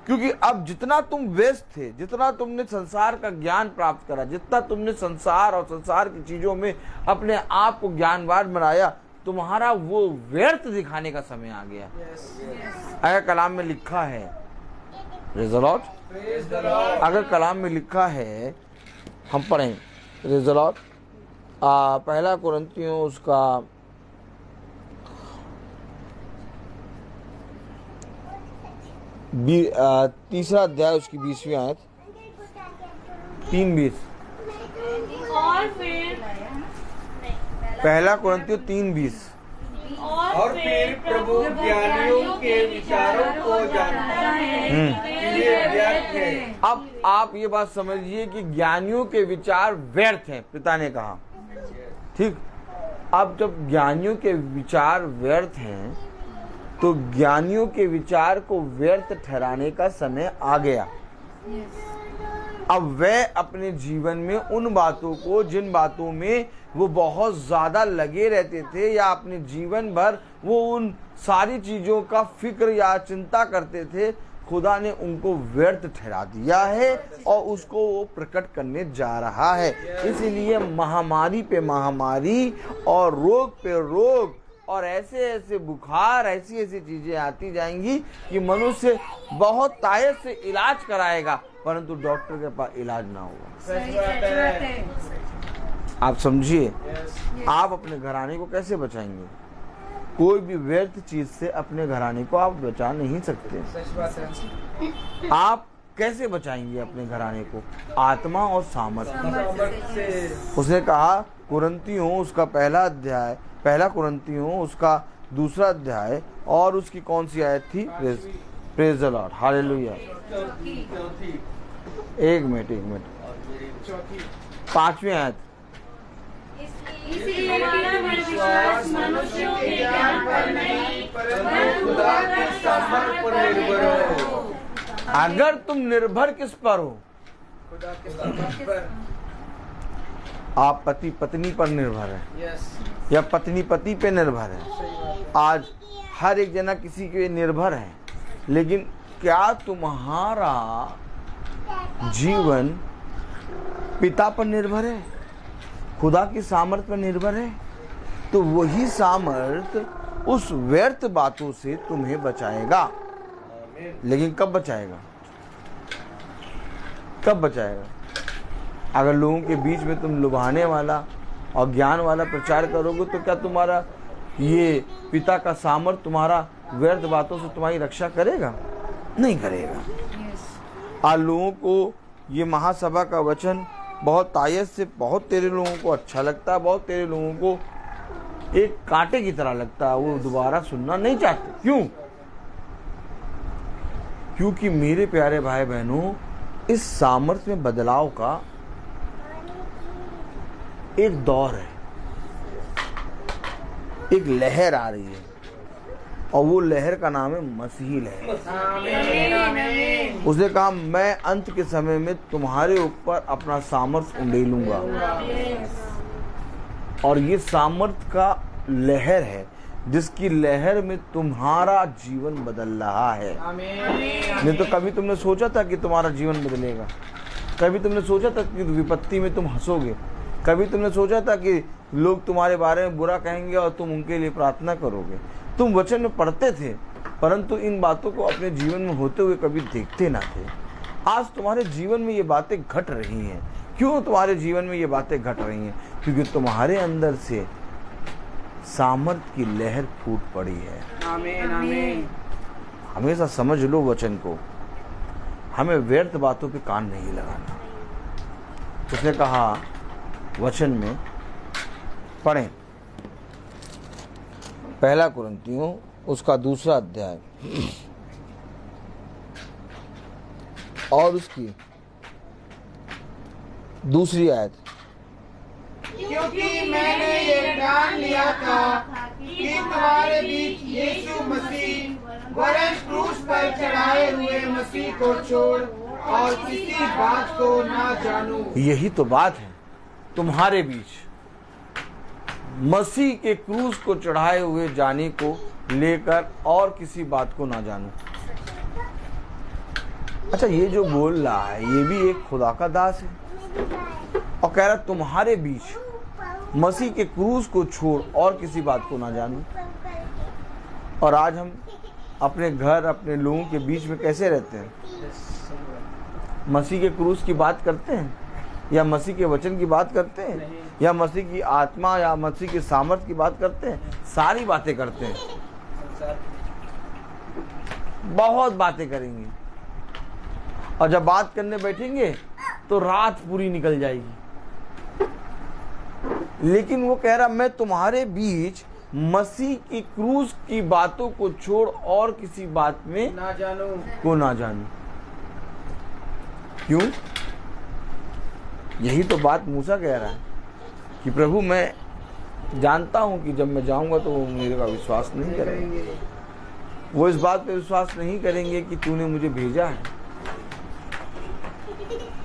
क्योंकि अब जितना तुम व्यस्त थे, जितना तुमने संसार का ज्ञान प्राप्त करा, जितना तुमने संसार और संसार की चीजों में अपने आप को ज्ञानवान बनाया, तुम्हारा वो व्यर्थ दिखाने का समय आ गया। अगर कलाम में लिखा है, प्रेज़ द लॉर्ड, अगर कलाम में लिखा है, हम पढ़ें प्रेज़ द लॉर्ड, पहला कुरिन्थियों उसका 3 अध्याय उसकी 20वीं आयत, 3:20। और फिर पहला कुरिन्थियों 3:20। और फिर प्रभु ज्ञानियों के विचारों को जानता है, ये व्यर्थ है। अब आप ये बात समझिए कि ज्ञानियों के विचार व्यर्थ हैं, पिता ने कहा। ठीक, अब जब ज्ञानियों के विचार व्यर्थ हैं तो ज्ञानियों के विचार को व्यर्थ ठहराने का समय आ गया। अब वे अपने जीवन में उन बातों को, जिन बातों में वो बहुत ज्यादा लगे रहते थे या अपने जीवन भर वो उन सारी चीजों का फिक्र या चिंता करते थे, खुदा ने उनको व्यर्थ ठहरा दिया है और उसको वो प्रकट करने जा रहा है। इसीलिए महामारी पे महामारी और रोग पे रोग और ऐसे ऐसे बुखार, ऐसी ऐसी चीजें आती जाएंगी कि मनुष्य बहुत तायत से इलाज कराएगा परंतु डॉक्टर के पास इलाज ना होगा। आप समझिए, आप अपने घराने को कैसे बचाएंगे? कोई भी व्यर्थ चीज से अपने घराने को आप बचा नहीं सकते। आप कैसे बचाएंगे अपने घराने को? आत्मा और सामर्थ्य। उसने कहा कुरिन्थियों उसका पहला कुरिन्थियों उसका 2 अध्याय और उसकी कौन सी आयत थी? Praise the lord, hallelujah. 1 minute 5वीं आयत। इसलिए विश्वास मनुष्यों के ज्ञान पर नहीं परंतु खुदा के सामर्थ्य पर निर्भर हो। अगर तुम निर्भर किस पर हो? खुदा के सामर्थ्य पर। आप पति पत्नी पर निर्भर है या पत्नी पति पे निर्भर है। आज हर एक जना किसी के निर्भर है, लेकिन क्या तुम्हारा जीवन पिता पर निर्भर है, खुदा की सामर्थ पर निर्भर है? तो वही सामर्थ उस व्यर्थ बातों से तुम्हें बचाएगा। लेकिन कब बचाएगा? कब बचाएगा? अगर लोगों के बीच में तुम लुभाने वाला और ज्ञान वाला प्रचार करोगे तो क्या तुम्हारा ये पिता का सामर्थ तुम्हारा व्यर्थ बातों से तुम्हारी रक्षा करेगा? नहीं करेगा। आज लोगों को ये महासभा का वचन बहुत तायत से, बहुत तेरे लोगों को अच्छा लगता है, बहुत तेरे लोगों को एक कांटे की तरह लगता है, वो दोबारा सुनना नहीं चाहते। क्यों? क्योंकि मेरे प्यारे भाई बहनों, इस सामर्थ्य में बदलाव का एक दौर है, एक लहर आ रही है और वो लहर का नाम है मसीही लहर। उसने कहा मैं अंत के समय में तुम्हारे ऊपर अपना सामर्थ्य उंडेलूंगा और ये सामर्थ्य का लहर है जिसकी लहर में तुम्हारा जीवन बदल रहा है। नहीं तो कभी तुमने सोचा था कि तुम्हारा जीवन बदलेगा? कभी तुमने सोचा था कि विपत्ति में तुम हंसोगे? कभी तुमने सोचा था कि लोग तुम्हारे बारे में बुरा कहेंगे और तुम उनके लिए प्रार्थना करोगे? तुम वचन में पढ़ते थे परंतु इन बातों को अपने जीवन में होते हुए कभी देखते ना थे। आज तुम्हारे जीवन में ये बातें घट रही हैं। क्यों तुम्हारे जीवन में ये बातें घट रही हैं? क्योंकि तुम्हारे अंदर से सामर्थ्य की लहर फूट पड़ी है। आमीन आमीन। हमेशा समझ लो वचन को, हमें व्यर्थ बातों पे कान नहीं लगाना। उसने कहा वचन में पढ़ें, पहला कुरिन्थियों उसका 2 अध्याय और उसकी 2 आयत। क्योंकि मैंने ये जान लिया था कि तुम्हारे बीच यीशु मसीह वरन क्रूस पर चढ़ाए हुए मसीह को छोड़ और किसी बात को ना जानूं। यही तो बात है, तुम्हारे बीच मसीह के क्रूस को चढ़ाए हुए जाने को लेकर और किसी बात को ना जानूं। अच्छा, ये जो बोल रहा है ये भी एक खुदा का दास है और कह रहा तुम्हारे बीच मसीह के क्रूस को छोड़ और किसी बात को ना जानूं। और आज हम अपने घर, अपने लोगों के बीच में कैसे रहते हैं? मसीह के क्रूस की बात करते हैं या मसीह के वचन की बात करते हैं या मसीह की आत्मा या मसीह के सामर्थ्य की बात करते हैं? सारी बातें करते हैं, बहुत बातें करेंगे और जब बात करने बैठेंगे तो रात पूरी निकल जाएगी। लेकिन वो कह रहा मैं तुम्हारे बीच मसीह की क्रूस की बातों को छोड़ और किसी बात में ना जानूं को ना जानूं। क्यों? यही तो बात मूसा कह रहा है कि प्रभु मैं जानता हूं कि जब मैं जाऊंगा तो वो मेरे का विश्वास नहीं करेंगे, वो इस बात पे विश्वास नहीं करेंगे कि तूने मुझे भेजा है।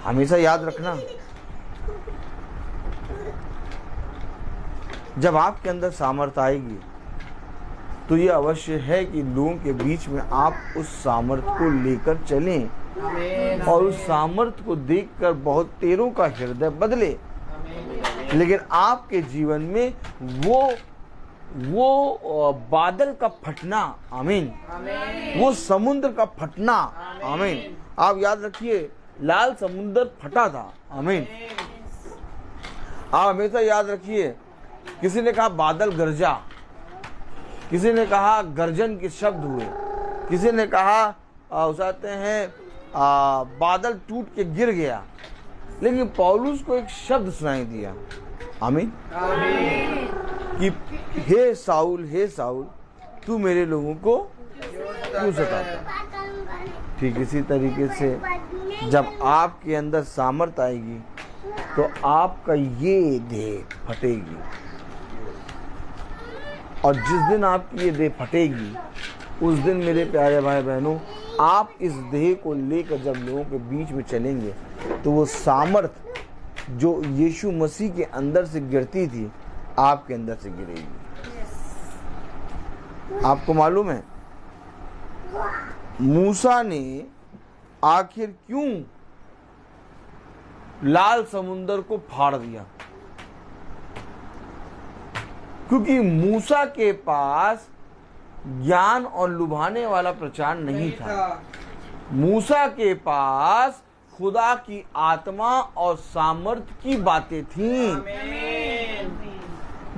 हमेशा याद रखना, जब आपके अंदर सामर्थ आएगी तो ये अवश्य है कि लोगों के बीच में आप उस सामर्थ को लेकर चलें आमीन, और उस सामर्थ को देखकर बहुत तेरों का हृदय बदले। आमीन, लेकिन आपके जीवन में वो बादल का फटना, आमीन, आमीन, वो समुद्र का फटना, आमीन। आप याद रखिए लाल समुद्र फटा था, आमीन। आप हमेशा याद रखिए, किसी ने कहा बादल गरजा, किसी ने कहा गर्जन के शब्द हुए, किसी ने कहा उसाते हैं बादल टूट के गिर गया, लेकिन पौलुस को एक शब्द सुनाई दिया, आमीन, आमीन, कि हे साउल तू मेरे लोगों को क्यों सताता। ठीक इसी तरीके से जब आपके अंदर सामर्थ आएगी तो आपका ये देह फटेगी, और जिस दिन आपकी ये देह फटेगी उस दिन मेरे प्यारे भाई बहनों, आप इस देह को लेकर जब लोगों के बीच में चलेंगे तो वो सामर्थ जो यीशु मसीह के अंदर से गिरती थी आपके अंदर से गिरेगी। आपको मालूम है मूसा ने आखिर क्यों लाल समुंदर को फाड़ दिया? क्योंकि मूसा के पास ज्ञान और लुभाने वाला प्रचार नहीं था। मूसा के पास खुदा की आत्मा और सामर्थ की बातें थीं।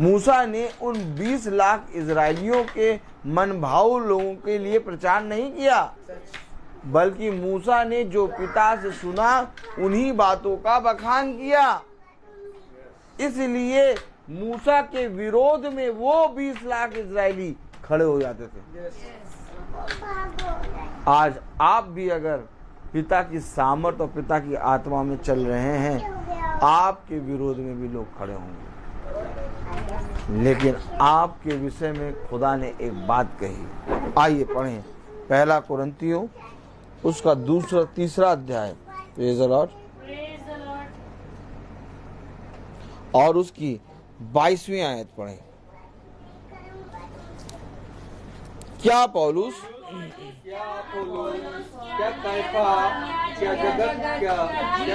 मूसा ने उन 20 लाख इजरायलियों के मनभाऊ लोगों के लिए प्रचार नहीं किया, बल्कि मूसा ने जो पिता से सुना उन्हीं बातों का बखान किया। इसलिए मूसा के विरोध में वो 20 लाख इजरायली खड़े हो जाते थे। आज आप भी अगर पिता की सामर्थ और पिता की आत्मा में चल रहे हैं, आपके विरोध में भी लोग खड़े होंगे। लेकिन आपके विषय में खुदा ने एक बात कही। आइए पढ़ें 1 कुरिन्थियों उसका 2-3 अध्याय, प्रेज़ द लॉर्ड, और उसकी 22वीं आयत पढ़ें। क्या पौलुस, क्या कैफा, क्या जगत, क्या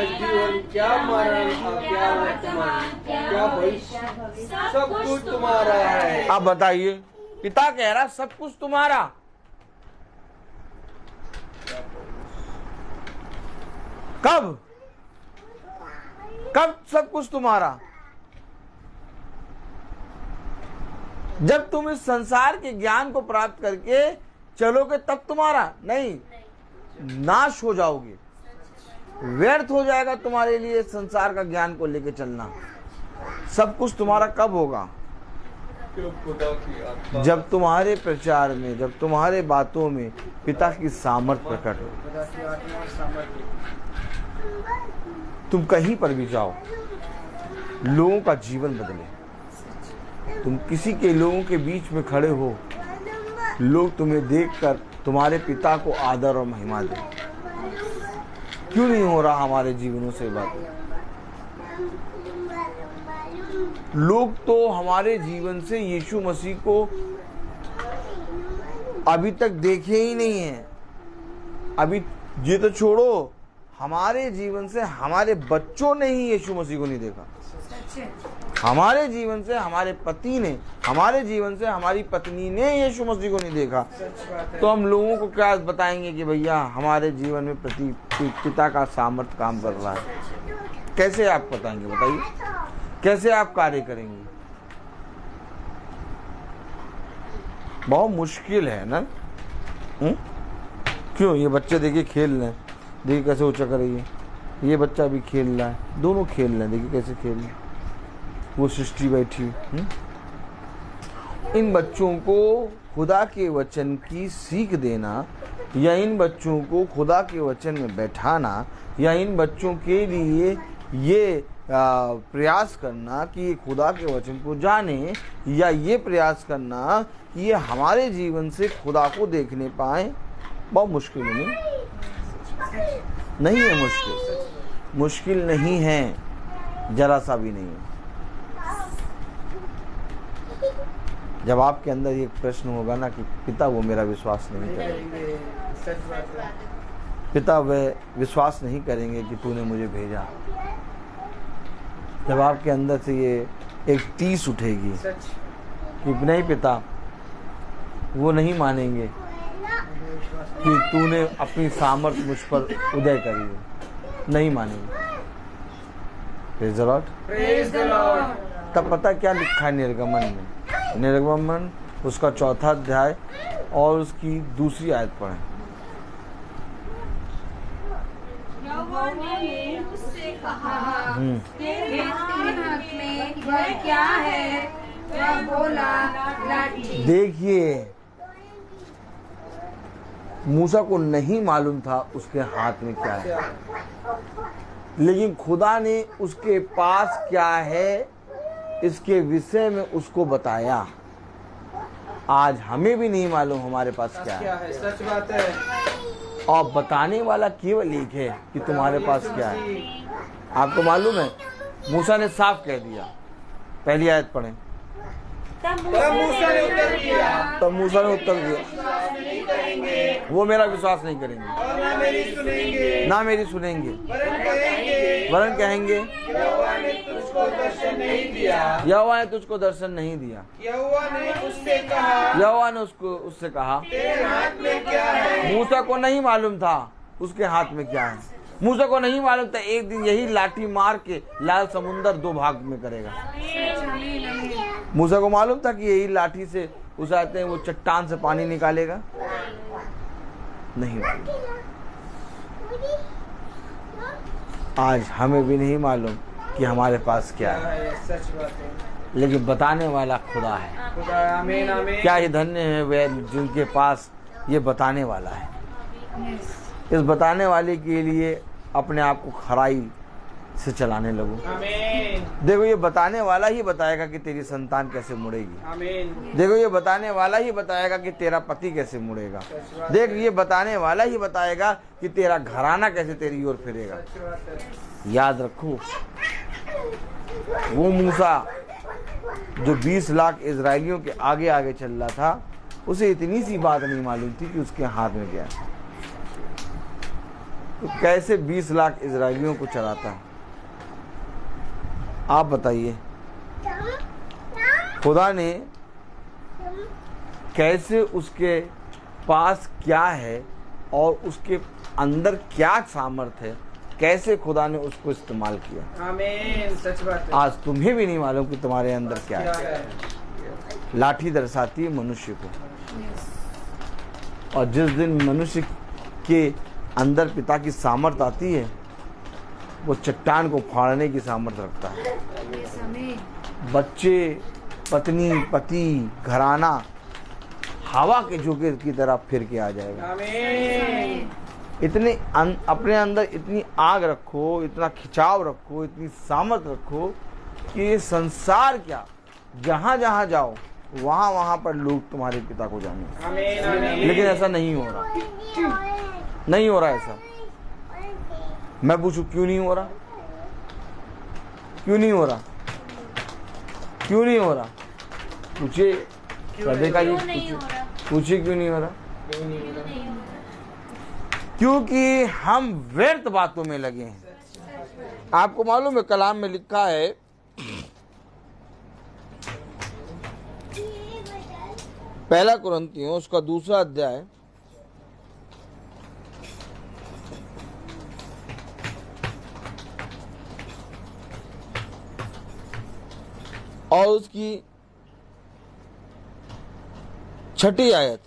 जीवन, क्या मरण, क्या वर्तमान, क्या भविष्य, सब कुछ तुम्हारा है। आप बताइए, पिता कह रहा सब कुछ तुम्हारा। कब सब कुछ तुम्हारा? जब तुम इस संसार के ज्ञान को प्राप्त करके चलोगे तब तुम्हारा नहीं, नाश हो जाओगे, व्यर्थ हो जाएगा तुम्हारे लिए संसार का ज्ञान को लेके चलना। सब कुछ तुम्हारा कब होगा? जब तुम्हारे प्रचार में, जब तुम्हारे बातों में पिता की सामर्थ प्रकट हो। तुम कहीं पर भी जाओ, लोगों का जीवन बदले। तुम किसी के लोगों के बीच में खड़े हो, लोग तुम्हें देखकर तुम्हारे पिता को आदर और महिमा दें। क्यों नहीं हो रहा हमारे जीवनों से बात? लोग तो हमारे जीवन से यीशु मसीह को अभी तक देखे ही नहीं है। अभी ये तो छोड़ो, हमारे जीवन से हमारे बच्चों ने ही यीशु मसीह को नहीं देखा। हमारे जीवन से हमारे पति ने, हमारे जीवन से हमारी पत्नी ने यीशु मसीह को नहीं देखा, तो हम लोगों को क्या बताएंगे कि भैया हमारे जीवन में पिता का सामर्थ काम कर रहा है? कैसे आप बताएंगे? बताइए, कैसे आप कार्य करेंगे? बहुत मुश्किल है ना। क्यों? ये बच्चे देखिए खेल रहे हैं, देखिए कैसे ऊंचा कर रही है। ये बच्चा भी खेल रहा है, दोनों खेल रहे हैं, देखिए कैसे खेल रहे हैं। वो सृष्टि बैठी। इन बच्चों को खुदा के वचन की सीख देना, या इन बच्चों को खुदा के वचन में बैठाना, या इन बच्चों के लिए ये प्रयास करना कि ये खुदा के वचन को जाने, या ये प्रयास करना कि ये हमारे जीवन से खुदा को देखने पाए, बहुत मुश्किल है। नहीं है मुश्किल नहीं है, जरा सा भी नहीं है। जब आपके अंदर ये प्रश्न होगा ना कि पिता वो मेरा विश्वास नहीं करेंगे, पिता वह विश्वास नहीं करेंगे कि तूने मुझे भेजा, जब आपके अंदर से ये एक टीस उठेगी कि नहीं पिता वो नहीं मानेंगे कि तूने अपनी सामर्थ्य मुझ पर उदय करी है, नहीं मानेंगे। Praise the Lord. तब पता क्या लिखा है निर्गमन में? निर्गमन उसका 4था अध्याय और उसकी 2री आयत पढ़ें। यहोवा ने उससे कहा, तेरे हाथ में वह क्या है? वह बोला, लाठी। देखिए, मूसा को नहीं मालूम था उसके हाथ में क्या है, लेकिन खुदा ने उसके पास क्या है इसके विषय में उसको बताया। आज हमें भी नहीं मालूम हमारे पास क्या है। सच बात है। और बताने वाला केवल एक है कि तुम्हारे पास क्या है। आपको मालूम है, मूसा ने साफ कह दिया। पहली आयत पढ़ें। तब मूसा ने उत्तर दिया, वो मेरा विश्वास नहीं करेंगे और ना मेरी सुनेंगे, वरन कहेंगे यहोवा ने तुझको दर्शन नहीं दिया। यहोवा ने तुझको दर्शन नहीं दिया। यहोवा ने उससे कहा तेरे हाथ में क्या है? मूसा को नहीं मालूम था उसके हाथ में क्या है। मूसा को नहीं मालूम था एक दिन यही लाठी मार के लाल समुंदर 2 भाग में करेगा। मूसा को मालूम था कि यही लाठी से उसाते हैं वो चट्टान से पानी निकालेगा? नहीं। आज हमें भी नहीं मालूम कि हमारे पास क्या है, सच बात है। लेकिन बताने वाला खुदा है। खुदा, आमीन आमीन। क्या ये धन्य है वे जिनके पास ये बताने वाला है। इस बताने वाले के लिए अपने आप को खराई से चलाने लगो। आमीन। देखो, ये बताने वाला ही बताएगा कि तेरी संतान कैसे मुड़ेगी। आमीन। देखो, ये बताने वाला ही बताएगा कि तेरा पति कैसे मुड़ेगा। देख, ये बताने वाला ही बताएगा कि तेरा घराना कैसे तेरी ओर फिरेगा। याद रखो, वो मूसा जो 20 लाख इजरायलियों के आगे आगे चल रहा था, उसे इतनी सी बात नहीं मालूम थी कि उसके हाथ में क्या है। तो कैसे 20 लाख इजरायलियों को चलाता है? आप बताइए, खुदा ने कैसे उसके पास क्या है और उसके अंदर क्या सामर्थ्य है, कैसे खुदा ने उसको इस्तेमाल किया। आमीन। सच बात है। आज तुम्हें भी नहीं मालूम कि तुम्हारे अंदर क्या है। लाठी दर्शाती है मनुष्य को, और जिस दिन मनुष्य के अंदर पिता की सामर्थ्य आती है, वो चट्टान को फाड़ने की सामर्थ्य रखता है। बच्चे, पत्नी, पति, घराना हवा के झोंके की तरह फिर के आ जाएगा। आमीन। इतने अपने अंदर इतनी आग रखो, इतना खिंचाव रखो, इतनी सामर्थ्य रखो कि ये संसार क्या, जहाँ जहाँ जाओ वहाँ पर लोग तुम्हारे पिता को जाने। आमीन आमीन। लेकिन ऐसा नहीं हो रहा, नहीं हो रहा ऐसा। मैं पूछूं क्यों नहीं हो रहा? क्यों नहीं हो रहा? क्यों नहीं हो रहा? पूछिए राधिका जी, पूछिए क्यों नहीं हो रहा? क्योंकि हम व्यर्थ बातों में लगे हैं। आपको मालूम है, कलाम में लिखा है, पहला कुरिन्थियों उसका 2रा अध्याय और उसकी 6ठी आयत।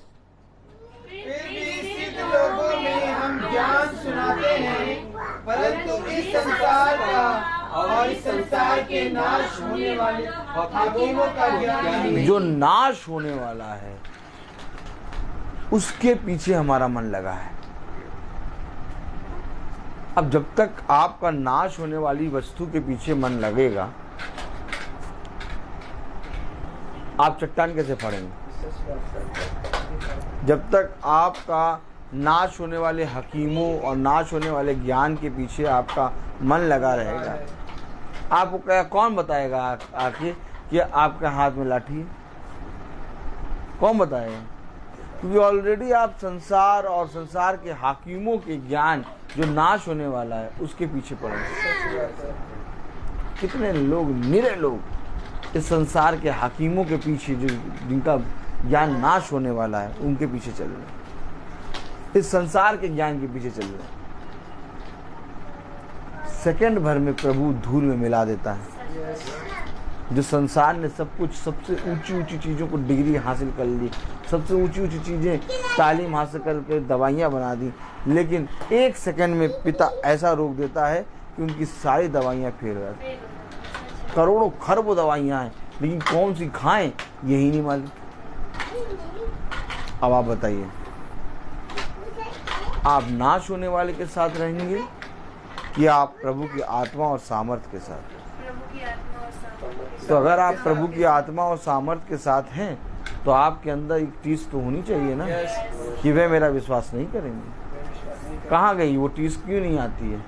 फिर भी सिद्ध लोगों में हम ज्ञान सुनाते हैं, परंतु इस संसार का और इस संसार के नाश होने वाले हकीमों का ज्ञान जो नाश होने वाला है उसके पीछे हमारा मन लगा है। अब जब तक आपका नाश होने वाली वस्तु के पीछे मन लगेगा, आप चट्टान कैसे फाड़ेंगे? जब तक आपका नाश होने वाले हकीमों और नाश होने वाले ज्ञान के पीछे आपका मन लगा रहेगा, आपको क्या कौन बताएगा आके कि आपके हाथ में लाठी है? कौन बताएगा? क्योंकि ऑलरेडी आप संसार और संसार के हाकिमों के ज्ञान जो नाश होने वाला है उसके पीछे पड़े। कितने लोग, निरे लोग इस संसार के हाकिमों के पीछे, जो जिनका ज्ञान नाश होने वाला है, उनके पीछे चल रहे हैं, इस संसार के ज्ञान के पीछे चल रहे हैं। सेकंड भर में प्रभु धूल में मिला देता है। जो संसार ने सब कुछ, सबसे ऊंची ऊंची चीज़ों को डिग्री हासिल कर ली, सबसे ऊंची ऊंची चीज़ें तालीम हासिल करके दवाइयाँ बना दी, लेकिन एक सेकंड में पिता ऐसा रोक देता है कि उनकी सारी दवाइयाँ फेल हो जाती। करोड़ों खरबों दवाइयाँ हैं, लेकिन कौन सी खाएं यही नहीं मालूम। अब आप बताइए, आप नाश होने वाले के साथ रहेंगे कि आप प्रभु की आत्मा और सामर्थ्य के साथ? तो अगर आप प्रभु की आत्मा और सामर्थ्य के साथ हैं तो आपके अंदर एक चीज तो होनी चाहिए ना कि वे मेरा विश्वास नहीं करेंगे। कहाँ गई वो चीज? क्यों नहीं आती है?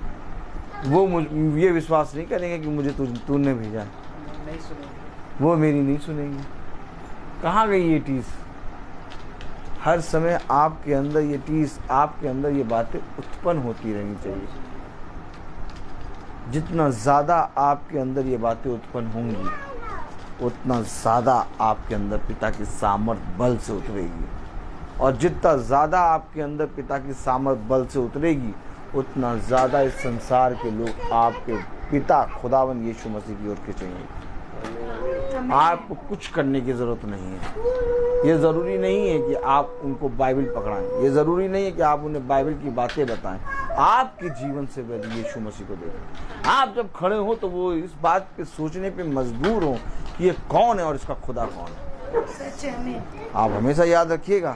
वो ये विश्वास नहीं करेंगे कि मुझे तूने भेजा है, वो मेरी नहीं सुनेंगे। कहाँ गई ये चीज? हर समय आपके अंदर ये चीज, आपके अंदर ये बातें उत्पन्न होती रहनी चाहिए। जितना ज़्यादा आपके अंदर ये बातें उत्पन्न होंगी, उतना ज़्यादा आपके अंदर पिता की सामर्थ्य बल से उतरेगी, और जितना ज़्यादा आपके अंदर पिता की सामर्थ्य बल से उतरेगी, उतना ज़्यादा इस संसार के लोग आपके पिता खुदावन यीशु मसीह की ओर खींचेंगे। आपको कुछ करने की ज़रूरत नहीं है। ये ज़रूरी नहीं है कि आप उनको बाइबल पकड़ाएं, ये ज़रूरी नहीं है कि आप उन्हें बाइबल की बातें बताएं। आपके जीवन से वे यीशु मसीह को देखें। आप जब खड़े हो तो वो इस बात पे सोचने पे मजबूर हो कि ये कौन है और इसका खुदा कौन है। आप हमेशा याद रखिएगा,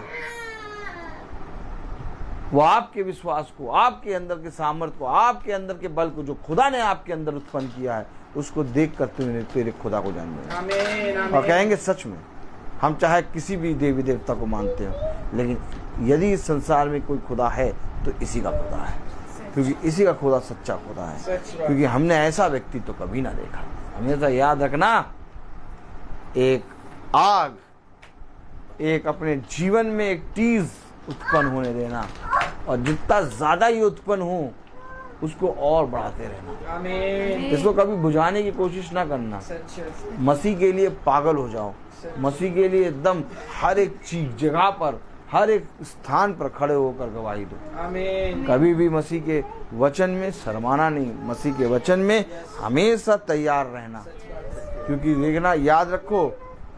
वो आपके विश्वास को, आपके अंदर के सामर्थ्य को, आपके अंदर के बल को जो खुदा ने आपके अंदर उत्पन्न किया है, उसको देख कर तेरे खुदा को जान लेंगे और कहेंगे सच में हम चाहे किसी भी देवी देवता को मानते हो, लेकिन यदि इस संसार में कोई खुदा है तो इसी का खुदा है, क्योंकि इसी का खुदा सच्चा खुदा है, क्योंकि हमने ऐसा व्यक्ति तो कभी ना देखा। हमेशा याद रखना, एक आग, एक अपने जीवन में एक चीज उत्पन्न होने देना, और जितना ज्यादा ये उत्पन्न हो उसको और बढ़ाते रहना। इसको कभी बुझाने की कोशिश ना करना। मसीह के लिए पागल हो जाओ, मसीह के लिए एकदम हर एक चीज जगह पर, हर एक स्थान पर खड़े होकर गवाही दो। कभी भी मसीह के वचन में शर्माना नहीं, मसीह के वचन में हमेशा तैयार रहना, क्योंकि देखना, याद रखो,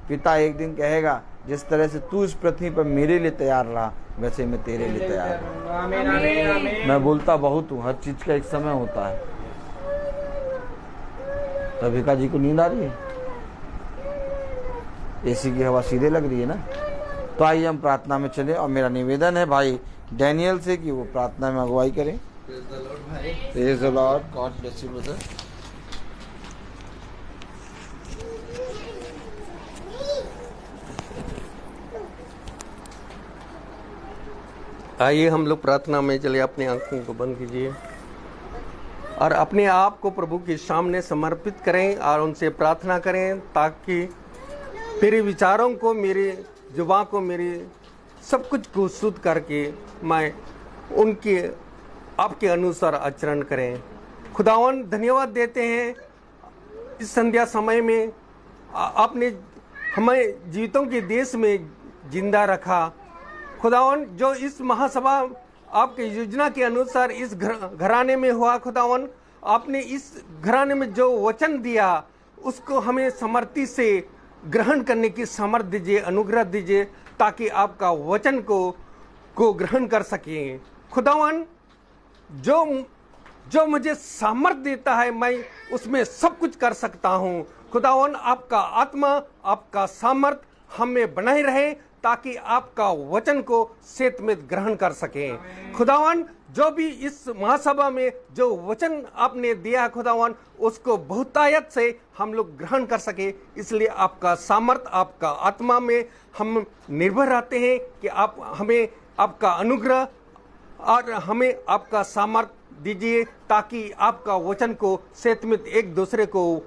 पिता एक दिन कहेगा जिस तरह से तू इस पृथ्वी पर मेरे लिए तैयार रहा, वैसे मैं तेरे लिए तैयार हूँ। मैं बोलता बहुत हूँ, हर चीज का एक समय होता है। रविका जी को नींद आ रही है? एसी की हवा सीधे लग रही है ना? तो आइए हम प्रार्थना में चले, और मेरा निवेदन है भाई डैनियल से कि वो प्रार्थना में अगुवाई करें। Praise the Lord, God bless you brother. आइए हम लोग प्रार्थना में चले, अपनी आंखों को बंद कीजिए और अपने आप को प्रभु के सामने समर्पित करें और उनसे प्रार्थना करें, ताकि मेरे विचारों को, मेरे जुबान को, मेरे सब कुछ को शुद्ध करके मैं उनके आपके अनुसार आचरण करें। खुदावन धन्यवाद देते हैं इस संध्या समय में आपने हमें जीवितों के देश में जिंदा रखा। खुदावन, जो इस महासभा आपके योजना के अनुसार इस घराने में हुआ, खुदावन आपने इस घराने में जो वचन दिया उसको हमें समर्थी से ग्रहण करने की सामर्थ्य दीजिए, अनुग्रह दीजिए, ताकि आपका वचन को ग्रहण कर सकें। खुदावन, जो जो मुझे सामर्थ देता है, मैं उसमें सब कुछ कर सकता हूं। खुदावन आपका आत्मा, आपका सामर्थ हमें बनाए रहे ताकि आपका वचन को सेत में ग्रहण कर सके। खुदावन जो भी इस महासभा में जो वचन आपने दिया खुदावन, उसको बहुतायत से हम लोग ग्रहण कर सके, इसलिए आपका सामर्थ, आपका आत्मा में हम निर्भर रहते हैं कि आप हमें आपका अनुग्रह और हमें आपका सामर्थ दीजिए ताकि आपका वचन को सेत में एक दूसरे को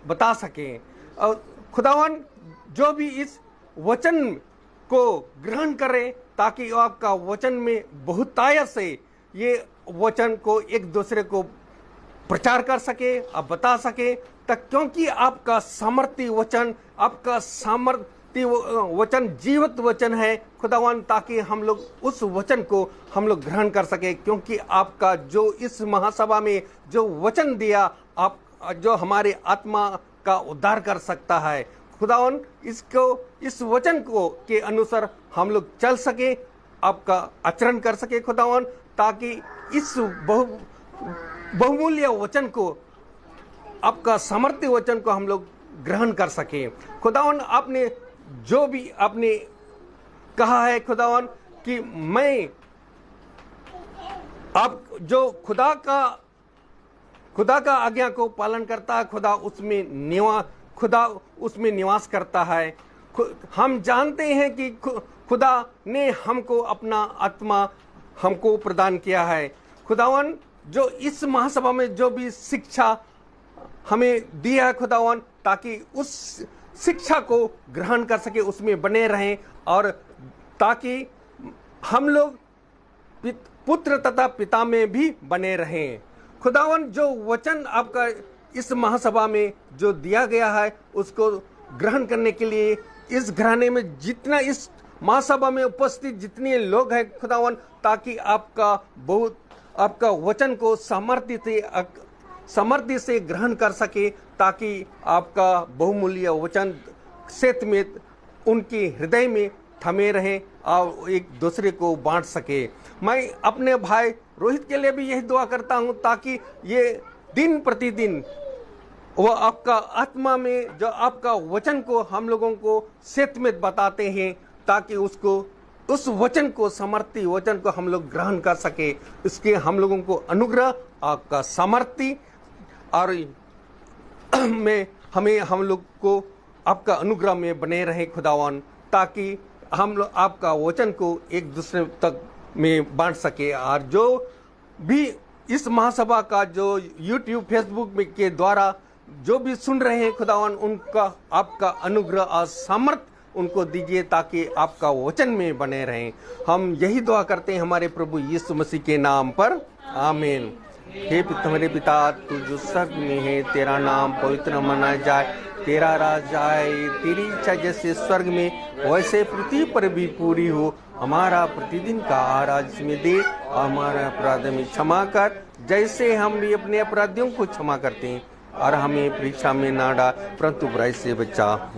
बता सकें। और खुदावन जो भी इस वचन को ग्रहण करें ताकि आपका वचन में बहुतायत से ये वचन को एक दूसरे को प्रचार कर सके, आप बता सके, तक क्योंकि आपका सामर्थ्य वचन, आपका सामर्थ्य वचन जीवित वचन है खुदावन, ताकि हम लोग उस वचन को हम लोग ग्रहण कर सके। क्योंकि आपका जो इस महासभा में जो वचन दिया, आप जो हमारे आत्मा का उद्धार कर सकता है खुदावन, इसको इस वचन को के अनुसार हम लोग चल सके, आपका आचरण कर सके खुदावन, ताकि इस बहुमूल्य वचन को, आपका सामर्थ्य वचन को हम लोग ग्रहण कर सके। खुदावन आपने जो भी आपने कहा है खुदावन कि मैं आप जो खुदा का आज्ञा को पालन करता है, खुदा उसमें निवास करता है। हम जानते हैं कि खुदा ने हमको अपना आत्मा हमको प्रदान किया है। खुदावन जो इस महासभा में जो भी शिक्षा हमें दिया है खुदावन, ताकि उस शिक्षा को ग्रहण कर सके, उसमें बने रहें, और ताकि हम लोग पुत्र तथा पिता में भी बने रहें। खुदावन जो वचन आपका इस महासभा में जो दिया गया है, उसको ग्रहण करने के लिए इस घराने में जितना इस महासभा में उपस्थित जितने लोग हैं खुदावन, ताकि आपका वचन को सामर्थ्य से ग्रहण कर सके, ताकि आपका बहुमूल्य वचन सेत में उनके हृदय में थमे रहे और एक दूसरे को बांट सके। मैं अपने भाई रोहित के लिए भी यही दुआ करता हूं, ताकि ये दिन प्रतिदिन वो आपका आत्मा में जो आपका वचन को हम लोगों को सेत में बताते हैं, ताकि उसको उस वचन को, सामर्थ्य वचन को हम लोग ग्रहण कर सके। इसके हम लोगों को अनुग्रह, आपका सामर्थ्य और हम लोग को आपका अनुग्रह में बने रहे खुदावन, ताकि हम लोग आपका वचन को एक दूसरे तक में बांट सके। और जो भी इस महासभा का जो YouTube, फेसबुक में के द्वारा जो भी सुन रहे हैं खुदावन, उनका आपका अनुग्रह और सामर्थ उनको दीजिए, ताकि आपका वचन में बने रहें। हम यही दुआ करते हैं हमारे प्रभु यीशु मसीह के नाम पर, आमीन। हे हमारे पिता, तू जो स्वर्ग में है, तेरा नाम पवित्र माना जाए, तेरा राज आए, तेरी इच्छा जैसे स्वर्ग में वैसे पृथ्वी पर भी पूरी हो। हमारा प्रतिदिन का आहार आज में दे, और हमारा अपराध में क्षमा कर, जैसे हम भी अपने अपराधियों को क्षमा करते हैं, और हमें परीक्षा में ना डाल, परंतु बुराई से बचा।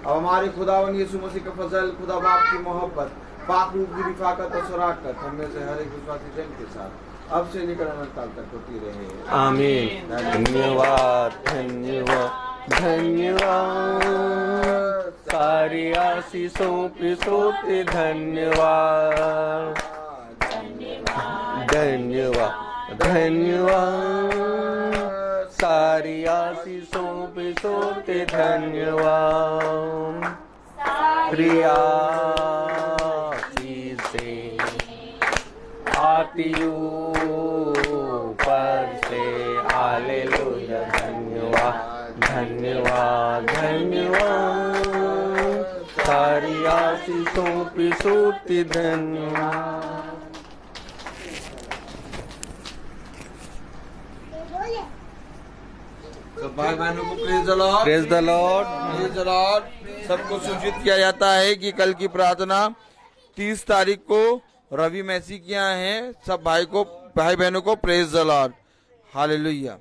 अब हमारे खुदावन यीशु मसीह का फजल, खुदा बाप की मोहब्बत, पाक रूह की रिफाकत और शराकत हम में से हर एक विश्वासी जन के साथ अब से लेकर अनंत काल तक होती रहे, आमीन। धन्यवाद, धन्यवाद, धन्यवाद, सारी आशीषों पे सोते धन्यवाद, धन्यवाद, धन्यवाद, सारी आशीषों पे सोते धन्यवाद, प्रिया से आती ऊपर से, हालेलुया, धन्यवाद, धन्यवाद, धन्यवाद, सारी आशीषों पे सोते धन्यवाद। तो भाई बहनों को praise the Lord, praise the Lord, praise the Lord. सबको सूचित किया जाता है कि कल की प्रार्थना 30 तारीख को रवि मैसी किया है। सब भाई बहनों को प्रेज द लॉर्ड, हालेलुया।